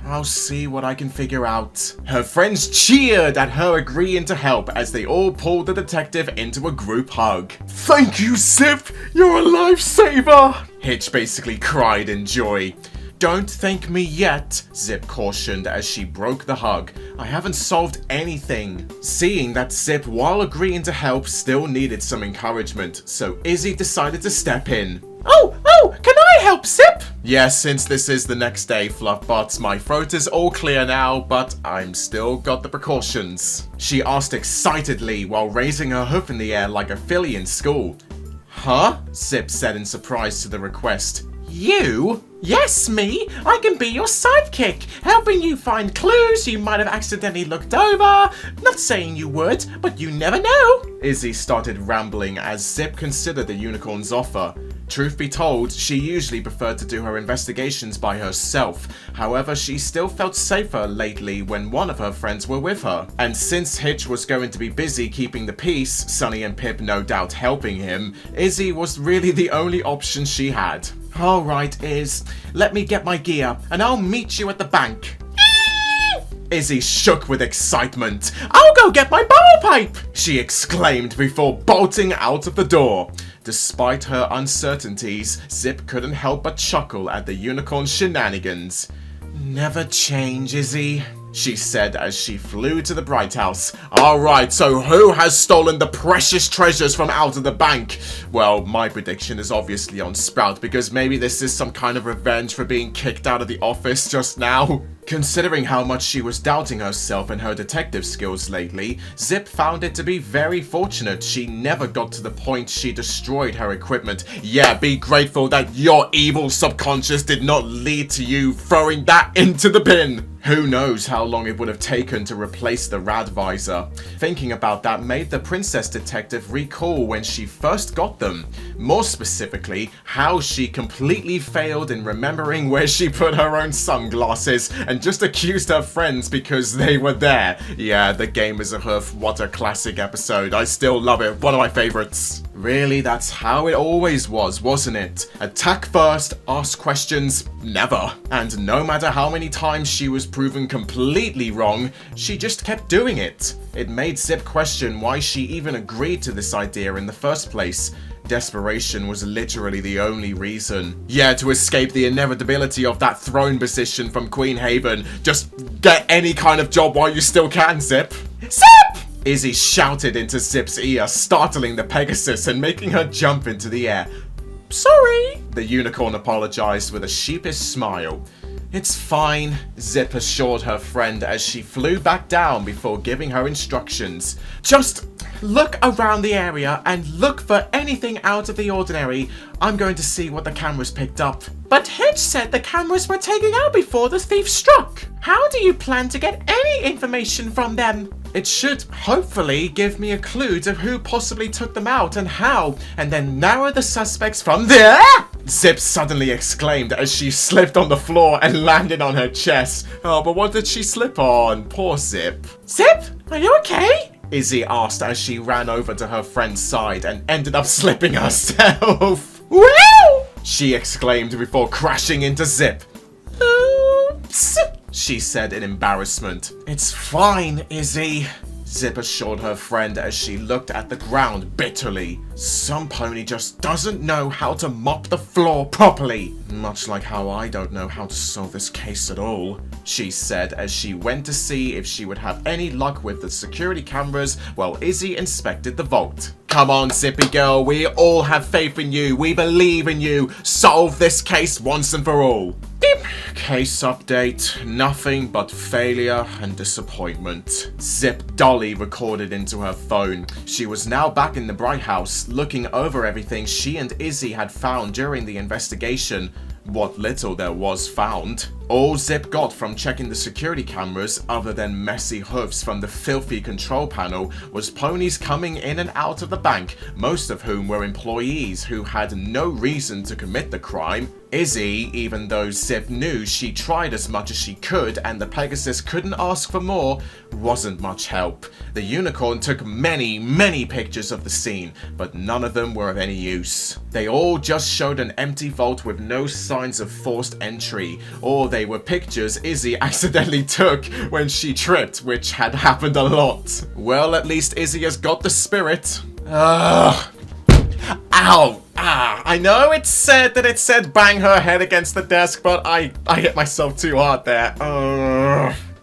I'll see what I can figure out. Her friends cheered at her agreeing to help as they all pulled the detective into a group hug. Thank you, Zipp! You're a lifesaver! Hitch basically cried in joy. Don't thank me yet, Zipp cautioned as she broke the hug. I haven't solved anything. Seeing that Zipp, while agreeing to help, still needed some encouragement, so Izzy decided to step in. Oh, can I help, Zipp? Yes, since this is the next day, FLUFFBUTTS, my throat is all clear now, but I'm still got the precautions. She asked excitedly while raising her hoof in the air like a filly in school. Huh? Zipp said in surprise to the request. You? Yes, me. I can be your sidekick, helping you find clues you might have accidentally looked over. Not saying you would, but you never know. Izzy started rambling as Zipp considered the unicorn's offer. Truth be told, she usually preferred to do her investigations by herself. However, she still felt safer lately when one of her friends were with her. And since Hitch was going to be busy keeping the peace, Sunny and Pip no doubt helping him, Izzy was really the only option she had. Alright, Iz, let me get my gear, and I'll meet you at the bank. Izzy shook with excitement. I'll go get my bubble pipe, she exclaimed before bolting out of the door. Despite her uncertainties, Zipp couldn't help but chuckle at the unicorn's shenanigans. Never change, Izzy, she said as she flew to the Bright House. Alright, so who has stolen the precious treasures from out of the bank? Well, my prediction is obviously on Sprout, because maybe this is some kind of revenge for being kicked out of the office just now. Considering how much she was doubting herself and her detective skills lately, Zipp found it to be very fortunate she never got to the point she destroyed her equipment. Yeah, be grateful that your evil subconscious did not lead to you throwing that into the bin. Who knows how long it would have taken to replace the rad visor. Thinking about that made the princess detective recall when she first got them. More specifically, how she completely failed in remembering where she put her own sunglasses and just accused her friends because they were there. Yeah, the game is a hoof. What a classic episode. I still love it. One of my favorites. Really, that's how it always was, wasn't it? Attack first, ask questions, never. And no matter how many times she was proven completely wrong, she just kept doing it. It made Zipp question why she even agreed to this idea in the first place. Desperation was literally the only reason. Yeah, to escape the inevitability of that throne position from Queen Haven. Just get any kind of job while you still can, Zipp. Zipp! Izzy shouted into Zipp's ear, startling the Pegasus and making her jump into the air. Sorry. The unicorn apologized with a sheepish smile. It's fine, Zipp assured her friend as she flew back down before giving her instructions. Just look around the area and look for anything out of the ordinary. I'm going to see what the cameras picked up. But Hitch said the cameras were taken out before the thief struck. How do you plan to get any information from them? It should hopefully give me a clue to who possibly took them out and how, and then narrow the suspects from there. Zipp suddenly exclaimed as she slipped on the floor and landed on her chest. Oh, but what did she slip on? Poor Zipp. Zipp, are you okay? Izzy asked as she ran over to her friend's side and ended up slipping herself. Wow! She exclaimed before crashing into Zipp. Oops, she said in embarrassment. It's fine, Izzy. Zipp assured her friend as she looked at the ground bitterly. Some pony just doesn't know how to mop the floor properly. Much like how I don't know how to solve this case at all, she said as she went to see if she would have any luck with the security cameras while Izzy inspected the vault. Come on, Zippy girl, we all have faith in you. We believe in you. Solve this case once and for all. Beep. Case update. Nothing but failure and disappointment. Zipp dully recorded into her phone. She was now back in the Bright House, looking over everything she and Izzy had found during the investigation. What little there was found. All Zipp got from checking the security cameras, other than messy hoofs from the filthy control panel, was ponies coming in and out of the bank, most of whom were employees who had no reason to commit the crime. Izzy, even though Zipp knew she tried as much as she could and the Pegasus couldn't ask for more, wasn't much help. The unicorn took many pictures of the scene, but none of them were of any use. They all just showed an empty vault with no signs of forced entry, or they were pictures Izzy accidentally took when she tripped, which had happened a lot. Well, at least Izzy has got the spirit. Ugh. Ow! I know it said bang her head against the desk, but I hit myself too hard there.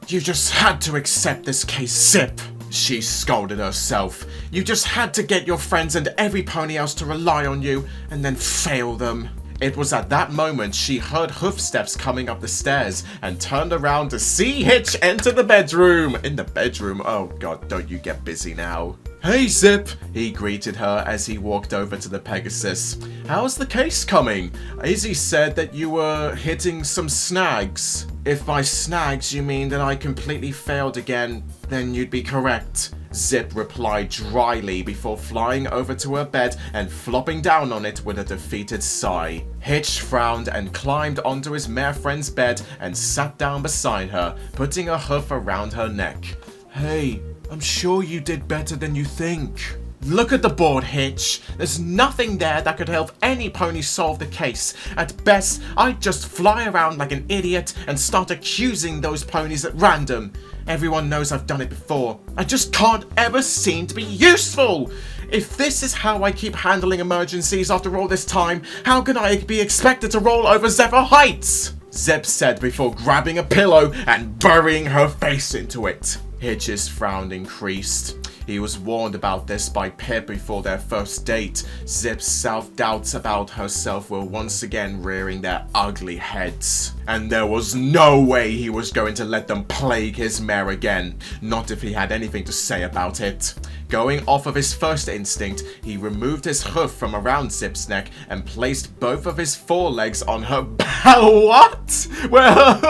You just had to accept this case, Zipp. She scolded herself. You just had to get your friends and every pony else to rely on you, and then fail them. It was at that moment she heard hoofsteps coming up the stairs and turned around to see Hitch enter the bedroom. In the bedroom? Oh god, don't you get busy now. Hey Zipp, he greeted her as he walked over to the Pegasus. How's the case coming? Izzy said that you were hitting some snags. If by snags you mean that I completely failed again, then you'd be correct. Zipp replied dryly before flying over to her bed and flopping down on it with a defeated sigh. Hitch frowned and climbed onto his mare friend's bed and sat down beside her, putting a hoof around her neck. Hey, I'm sure you did better than you think. Look at the board, Hitch. There's nothing there that could help any pony solve the case. At best, I'd just fly around like an idiot and start accusing those ponies at random. Everyone knows I've done it before. I just can't ever seem to be useful. If this is how I keep handling emergencies after all this time, how can I be expected to roll over Zephyr Heights? Zipp said before grabbing a pillow and burying her face into it. Hitch's frown increased. He was warned about this by Pip before their first date. Zipp's self-doubts about herself were once again rearing their ugly heads. And there was no way he was going to let them plague his mare again. Not if he had anything to say about it. Going off of his first instinct, he removed his hoof from around Zipp's neck and placed both of his forelegs on her What? Well,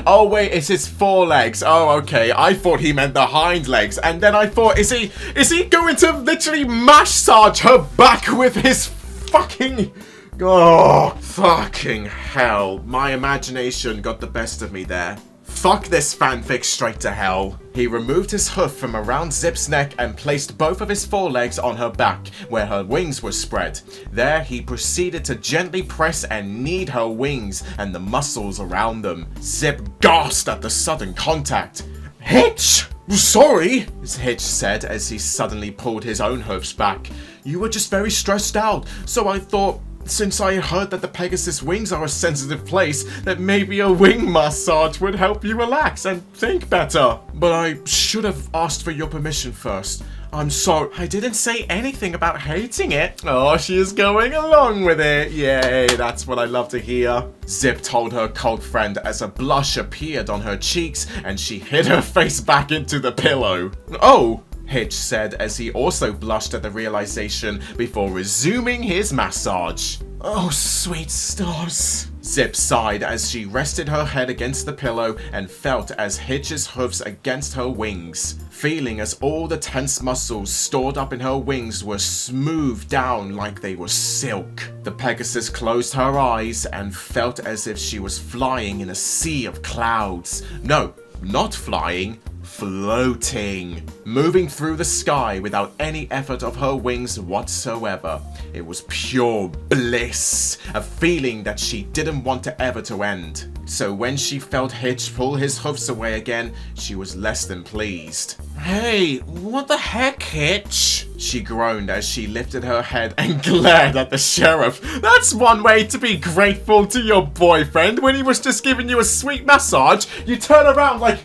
oh wait, it's his forelegs. Oh, okay. I thought he meant the hind legs. And then I thought, is he going to literally massage her back with his fucking... Oh, fucking hell. My imagination got the best of me there. Fuck this fanfic straight to hell. He removed his hoof from around Zipp's neck and placed both of his forelegs on her back, where her wings were spread. There, he proceeded to gently press and knead her wings and the muscles around them. Zipp gasped at the sudden contact. Hitch! Sorry, Hitch said as he suddenly pulled his own hoofs back. You were just very stressed out, so I thought... Since I heard that the Pegasus wings are a sensitive place, that maybe a wing massage would help you relax and think better. But I should have asked for your permission first. I'm sorry. I didn't say anything about hating it. Oh, she is going along with it. Yay, that's what I love to hear. Zipp told her cult friend as a blush appeared on her cheeks and she hid her face back into the pillow. Oh! Hitch said as he also blushed at the realization before resuming his massage. Oh, sweet stars. Zipp sighed as she rested her head against the pillow and felt as Hitch's hoofs against her wings, feeling as all the tense muscles stored up in her wings were smoothed down like they were silk. The Pegasus closed her eyes and felt as if she was flying in a sea of clouds. No, not flying, floating, moving through the sky without any effort of her wings whatsoever. It was pure bliss, a feeling that she didn't want to ever to end. So when she felt Hitch pull his hoofs away again, she was less than pleased. Hey, what the heck, Hitch? She groaned as she lifted her head and glared at the sheriff. That's one way to be grateful to your boyfriend when he was just giving you a sweet massage. You turn around like...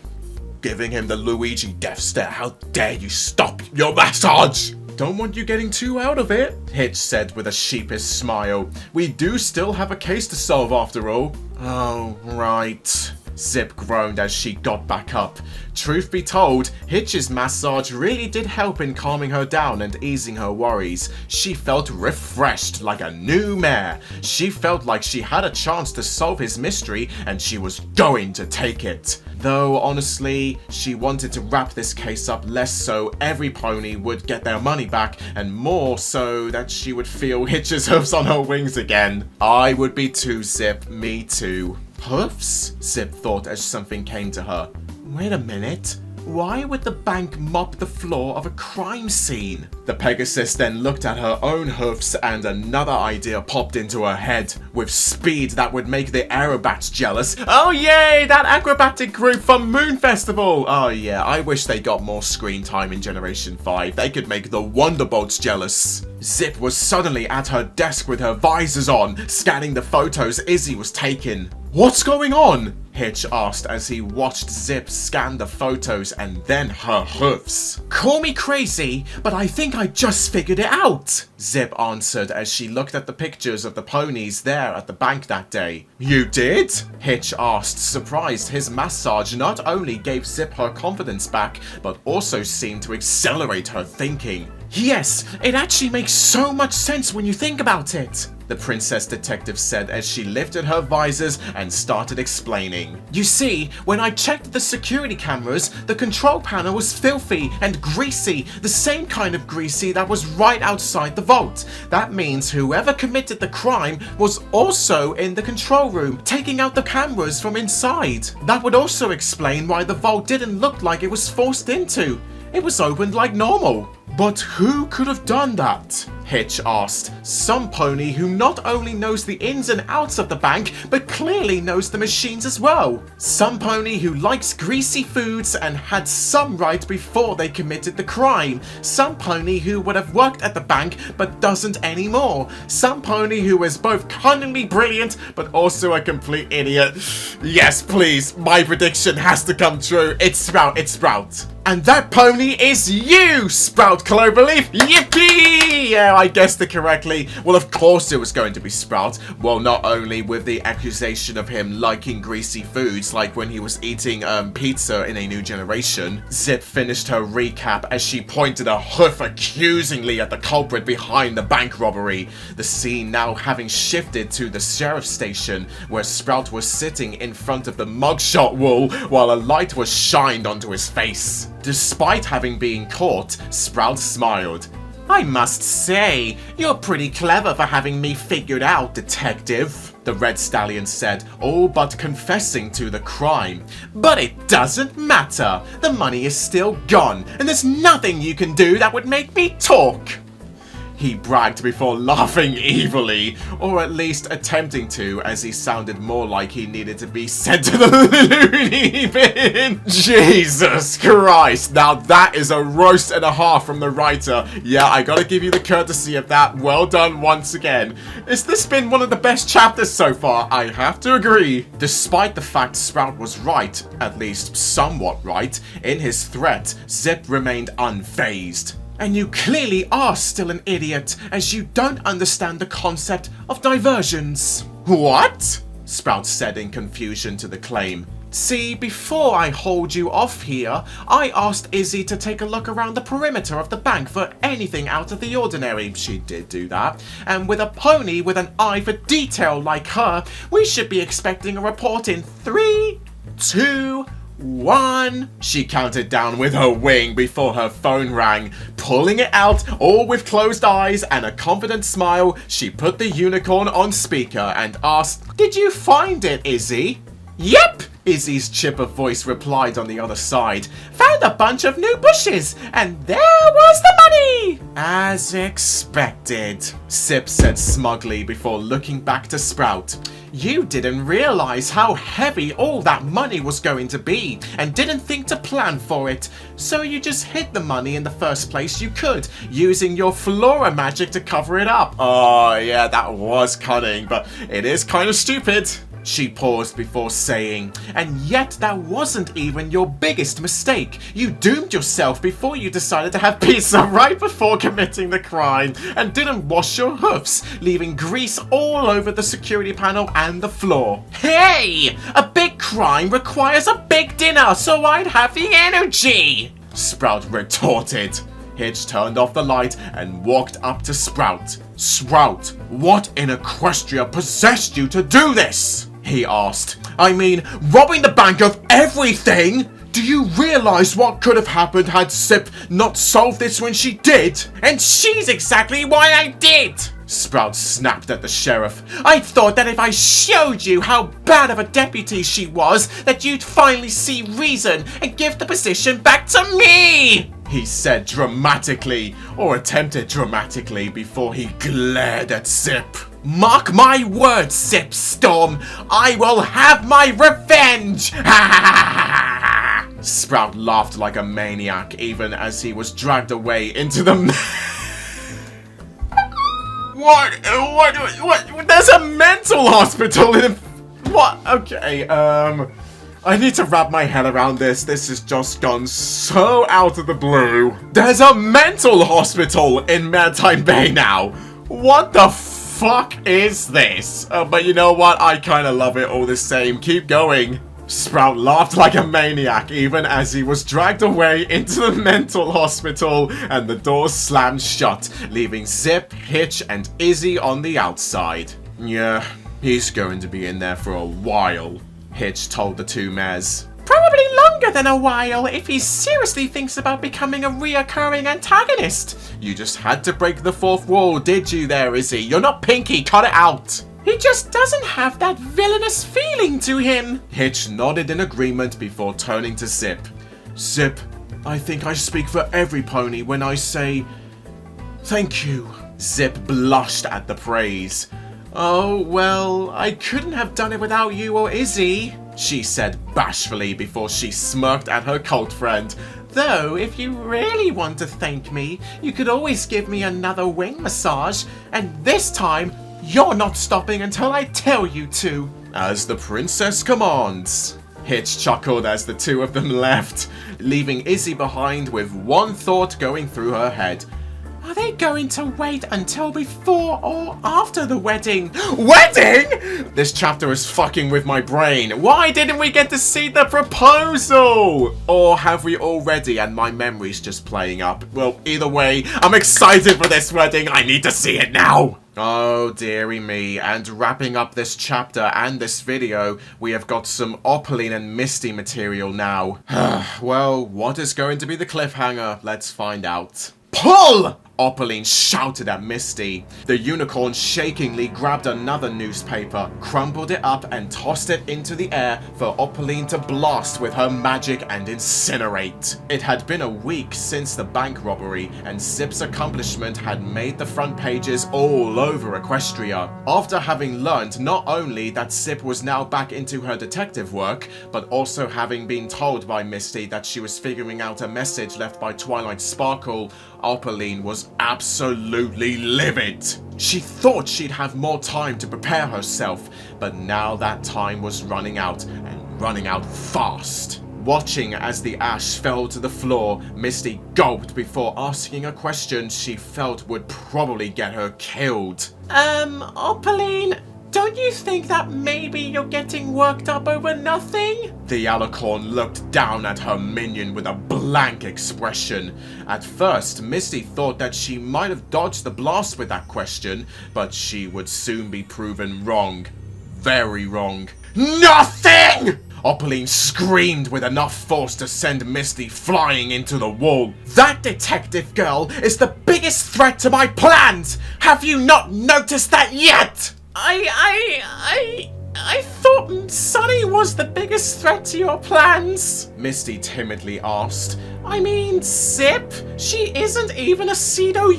Giving him the Luigi death stare. How dare you stop your massage? Don't want you getting too out of it, Hitch said with a sheepish smile. We do still have a case to solve after all. Oh, right. Zipp groaned as she got back up. Truth be told, Hitch's massage really did help in calming her down and easing her worries. She felt refreshed like a new mare. She felt like she had a chance to solve his mystery and she was going to take it. Though, honestly, she wanted to wrap this case up less so every pony would get their money back, and more so that she would feel Hitch's hoofs on her wings again. I would be too, Zipp. Me too. Hoofs? Zipp thought as something came to her. Wait a minute. Why would the bank mop the floor of a crime scene? The Pegasus then looked at her own hoofs and another idea popped into her head. With speed that would make the Aerobats jealous. Oh yay, that acrobatic group from Moon Festival! Oh yeah, I wish they got more screen time in Generation 5. They could make the Wonderbolts jealous. Zipp was suddenly at her desk with her visors on, scanning the photos Izzy was taking. What's going on? Hitch asked as he watched Zipp scan the photos and then her hoofs. Call me crazy, but I think I just figured it out, Zipp answered as she looked at the pictures of the ponies there at the bank that day. You did? Hitch asked, surprised his massage not only gave Zipp her confidence back, but also seemed to accelerate her thinking. Yes, it actually makes so much sense when you think about it, the princess detective said as she lifted her visors and started explaining. You see, when I checked the security cameras, the control panel was filthy and greasy, the same kind of greasy that was right outside the vault. That means whoever committed the crime was also in the control room, taking out the cameras from inside. That would also explain why the vault didn't look like it was forced into. It was opened like normal. But who could have done that? Hitch asked. Some pony who not only knows the ins and outs of the bank, but clearly knows the machines as well. Some pony who likes greasy foods and had some right before they committed the crime. Some pony who would have worked at the bank but doesn't anymore. Some pony who is both cunningly brilliant but also a complete idiot. Yes, please, my prediction has to come true. It's Sprout. And that pony is you, Sprout Cloverleaf! Yippee! Yeah, I guessed it correctly. Well, of course it was going to be Sprout. Well, not only with the accusation of him liking greasy foods, like when he was eating pizza in A New Generation. Zipp finished her recap as she pointed a hoof accusingly at the culprit behind the bank robbery. The scene now having shifted to the sheriff's station, where Sprout was sitting in front of the mugshot wall while a light was shined onto his face. Despite having been caught, Sprout smiled. I must say, you're pretty clever for having me figured out, detective, the Red Stallion said, all but confessing to the crime. But it doesn't matter. The money is still gone, and there's nothing you can do that would make me talk. He bragged before laughing evilly, or at least attempting to, as he sounded more like he needed to be sent to the loony bin. Jesus Christ, now that is a roast and a half from the writer. Yeah, I gotta give you the courtesy of that. Well done once again. Has this been one of the best chapters so far? I have to agree. Despite the fact Sprout was right, at least somewhat right, in his threat, Zipp remained unfazed. And you clearly are still an idiot, as you don't understand the concept of diversions. What? Sprout said in confusion to the claim. See, before I hauled you off here, I asked Izzy to take a look around the perimeter of the bank for anything out of the ordinary. She did do that. And with a pony with an eye for detail like her, we should be expecting a report in 3, 2, 1. She counted down with her wing before her phone rang. Pulling it out, all with closed eyes and a confident smile, she put the unicorn on speaker and asked, "Did you find it, Izzy?" Yep! Izzy's chipper voice replied on the other side. Found a bunch of new bushes, and there was the money! As expected, Zipp said smugly before looking back to Sprout. You didn't realize how heavy all that money was going to be, and didn't think to plan for it. So you just hid the money in the first place you could, using your flora magic to cover it up. Oh yeah, that was cunning, but it is kind of stupid. She paused before saying, and yet that wasn't even your biggest mistake. You doomed yourself before you decided to have pizza right before committing the crime, and didn't wash your hoofs, leaving grease all over the security panel and the floor. Hey! A big crime requires a big dinner, so I'd have the energy! Sprout retorted. Hitch turned off the light and walked up to Sprout. Sprout, what in Equestria possessed you to do this? He asked. I mean, robbing the bank of everything? Do you realize what could have happened had Zipp not solved this when she did? And she's exactly why I did! Sprout snapped at the sheriff. I thought that if I showed you how bad of a deputy she was, that you'd finally see reason and give the position back to me! He said dramatically, or attempted dramatically, before he glared at Zipp. Mark my words, Zipp Storm, I will have my revenge! Sprout laughed like a maniac even as he was dragged away into the... What? There's a mental hospital in... What? Okay, I need to wrap my head around this. This has just gone so out of the blue. There's a mental hospital in Maritime Bay now. What the fuck is this? But you know what? I kind of love it all the same. Keep going. Sprout laughed like a maniac even as he was dragged away into the mental hospital and the doors slammed shut, leaving Zipp, Hitch, and Izzy on the outside. Yeah, he's going to be in there for a while, Hitch told the two mares. Probably longer than a while if he seriously thinks about becoming a reoccurring antagonist. You just had to break the fourth wall, did you there, Izzy? You're not Pinky, cut it out! He just doesn't have that villainous feeling to him. Hitch nodded in agreement before turning to Zipp. Zipp, I think I speak for every pony when I say thank you. Zipp blushed at the praise. Oh, well, I couldn't have done it without you or Izzy, she said bashfully before she smirked at her cult friend. Though, if you really want to thank me, you could always give me another wing massage, and this time, you're not stopping until I tell you to. As the princess commands. Hitch chuckled as the two of them left, leaving Izzy behind with one thought going through her head. Are they going to wait until before or after the wedding? Wedding?! This chapter is fucking with my brain. Why didn't we get to see the proposal? Or have we already and my memory's just playing up? Well, either way, I'm excited for this wedding. I need to see it now. Oh dearie me, and wrapping up this chapter and this video, we have got some Opaline and Misty material now. Well, what is going to be the cliffhanger? Let's find out. Pull! Opaline shouted at Misty. The unicorn shakingly grabbed another newspaper, crumpled it up and tossed it into the air for Opaline to blast with her magic and incinerate. It had been a week since the bank robbery and Zipp's accomplishment had made the front pages all over Equestria. After having learned not only that Zipp was now back into her detective work, but also having been told by Misty that she was figuring out a message left by Twilight Sparkle, Opaline was absolutely livid. She thought she'd have more time to prepare herself, but now that time was running out, and running out fast. Watching as the ash fell to the floor, Misty gulped before asking a question she felt would probably get her killed. Opaline, don't you think that maybe you're getting worked up over nothing? The alicorn looked down at her minion with a blank expression. At first, Misty thought that she might have dodged the blast with that question, but she would soon be proven wrong. Very wrong. Nothing! Opaline screamed with enough force to send Misty flying into the wall. That detective girl is the biggest threat to my plans! Have you not noticed that yet? I thought Sunny was the biggest threat to your plans, Misty timidly asked. I mean, Zipp, she isn't even a pseudo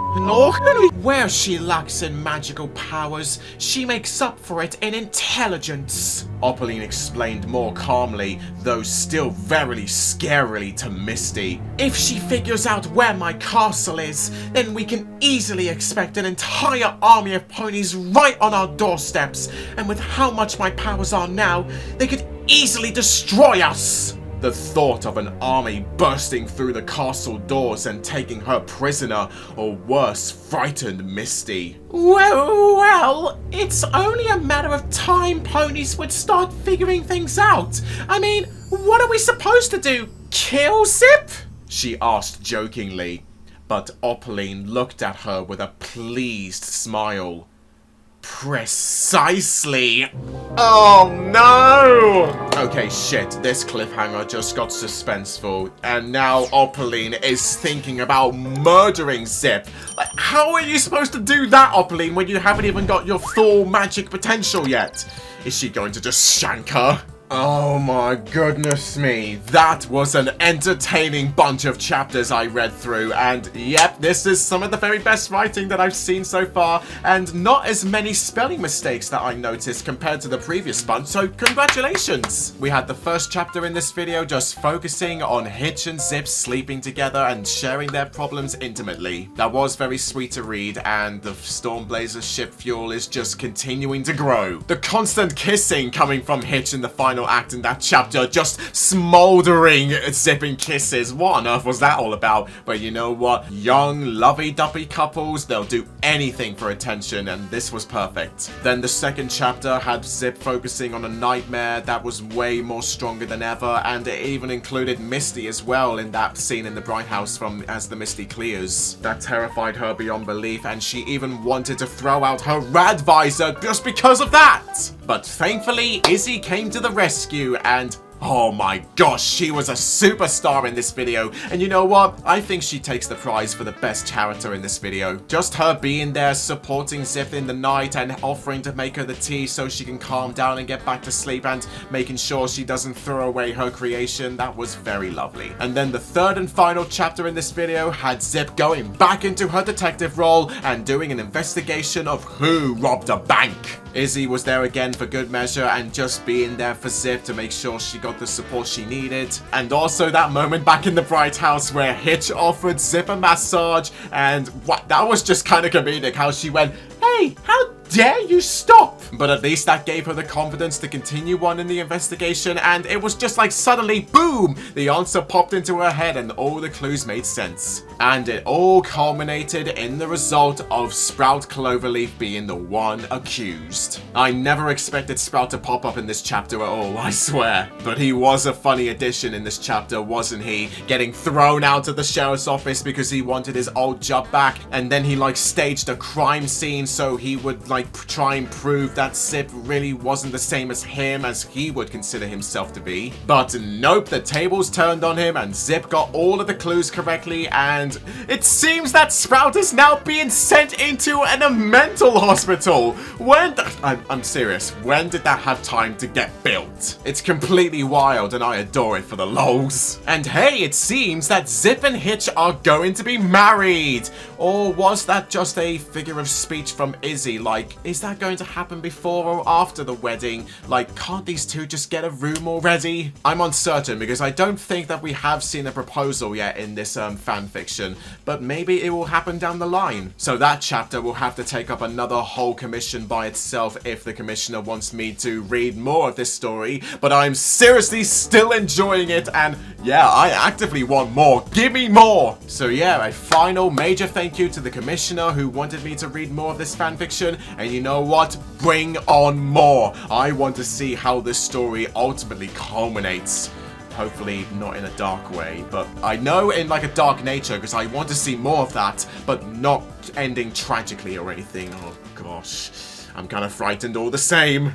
Where she lacks in magical powers, she makes up for it in intelligence, Opaline explained more calmly, though still very scarily to Misty. If she figures out where my castle is, then we can easily expect an entire army of ponies right on our doorsteps, and with how much my powers are now, they could easily destroy us. The thought of an army bursting through the castle doors and taking her prisoner, or worse, frightened Misty. Well, it's only a matter of time ponies would start figuring things out. I mean, what are we supposed to do? Kill Zipp? She asked jokingly, but Opaline looked at her with a pleased smile. Precisely. Oh no! Okay, shit, this cliffhanger just got suspenseful, and now Opaline is thinking about murdering Zipp. Like, how are you supposed to do that, Opaline, when you haven't even got your full magic potential yet? Is she going to just shank her? Oh my goodness me, that was an entertaining bunch of chapters I read through, and yep, this is some of the very best writing that I've seen so far, and not as many spelling mistakes that I noticed compared to the previous bunch, so congratulations! We had the first chapter in this video just focusing on Hitch and Zipp sleeping together and sharing their problems intimately. That was very sweet to read, and the Stormblazer ship fuel is just continuing to grow. The constant kissing coming from Hitch in the final act in that chapter, just smoldering Zipping kisses. What on earth was that all about? But you know what? Young, lovey-dovey couples, they'll do anything for attention, and this was perfect. Then the second chapter had Zipp focusing on a nightmare that was way more stronger than ever, and it even included Misty as well in that scene in the Bright House from As the Misty Clears. That terrified her beyond belief, and she even wanted to throw out her rad visor just because of that! But thankfully, Izzy came to the rescue, and oh my gosh, she was a superstar in this video, and you know what? I think she takes the prize for the best character in this video. Just her being there, supporting Zipp in the night and offering to make her the tea so she can calm down and get back to sleep, and making sure she doesn't throw away her creation, that was very lovely. And then the third and final chapter in this video had Zipp going back into her detective role and doing an investigation of who robbed a bank. Izzy was there again for good measure and just being there for Zipp to make sure she got the support she needed. And also that moment back in the Bright House where Hitch offered Zipp a massage, and what, that was just kind of comedic how she went, "Hey, how dare you stop?" But at least that gave her the confidence to continue on in the investigation, and it was just like suddenly, boom, the answer popped into her head and all the clues made sense. And it all culminated in the result of Sprout Cloverleaf being the one accused. I never expected Sprout to pop up in this chapter at all, I swear. But he was a funny addition in this chapter, wasn't he? Getting thrown out of the sheriff's office because he wanted his old job back, and then he like staged a crime scene so he would like try and prove that Zipp really wasn't the same as him as he would consider himself to be. But nope, the tables turned on him and Zipp got all of the clues correctly, and it seems that Sprout is now being sent into a mental hospital. I'm serious, when did that have time to get built? It's completely wild and I adore it for the lols. And hey, it seems that Zipp and Hitch are going to be married. Or was that just a figure of speech from Izzy? Like, is that going to happen before or after the wedding? Like, can't these two just get a room already? I'm uncertain because I don't think that we have seen a proposal yet in this fanfiction, but maybe it will happen down the line. So that chapter will have to take up another whole commission by itself if the commissioner wants me to read more of this story, but I'm seriously still enjoying it, and yeah, I actively want more. Give me more! So yeah, a final major thank you to the commissioner who wanted me to read more of this fanfiction, and you know what? Bring on more! I want to see how this story ultimately culminates. Hopefully not in a dark way, but I know in like a dark nature because I want to see more of that, but not ending tragically or anything. Oh gosh, I'm kind of frightened all the same.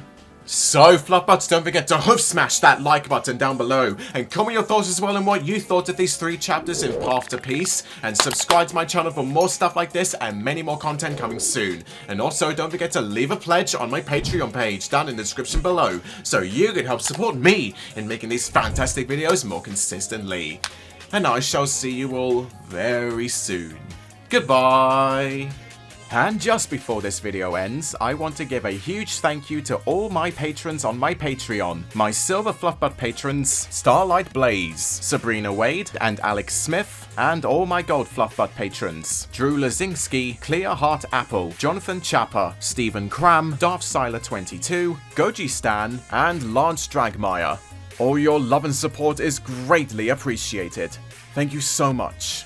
So, FLUFFBUTTS, don't forget to hoof smash that like button down below, and comment your thoughts as well on what you thought of these 3 chapters in Path to Peace, and subscribe to my channel for more stuff like this and many more content coming soon. And also, don't forget to leave a pledge on my Patreon page down in the description below, so you can help support me in making these fantastic videos more consistently. And I shall see you all very soon. Goodbye! And just before this video ends, I want to give a huge thank you to all my patrons on my Patreon. My Silver FLUFFBUTT patrons, Starlight Blaze, Sabrina Wade, and Alex Smith, and all my Gold FLUFFBUTT patrons, Drew Lazinski, Clear Heart Apple, Jonathan Chapper, Stephen Cram, Darthsiler22, Goji Stan, and Lance Dragmeyer. All your love and support is greatly appreciated. Thank you so much.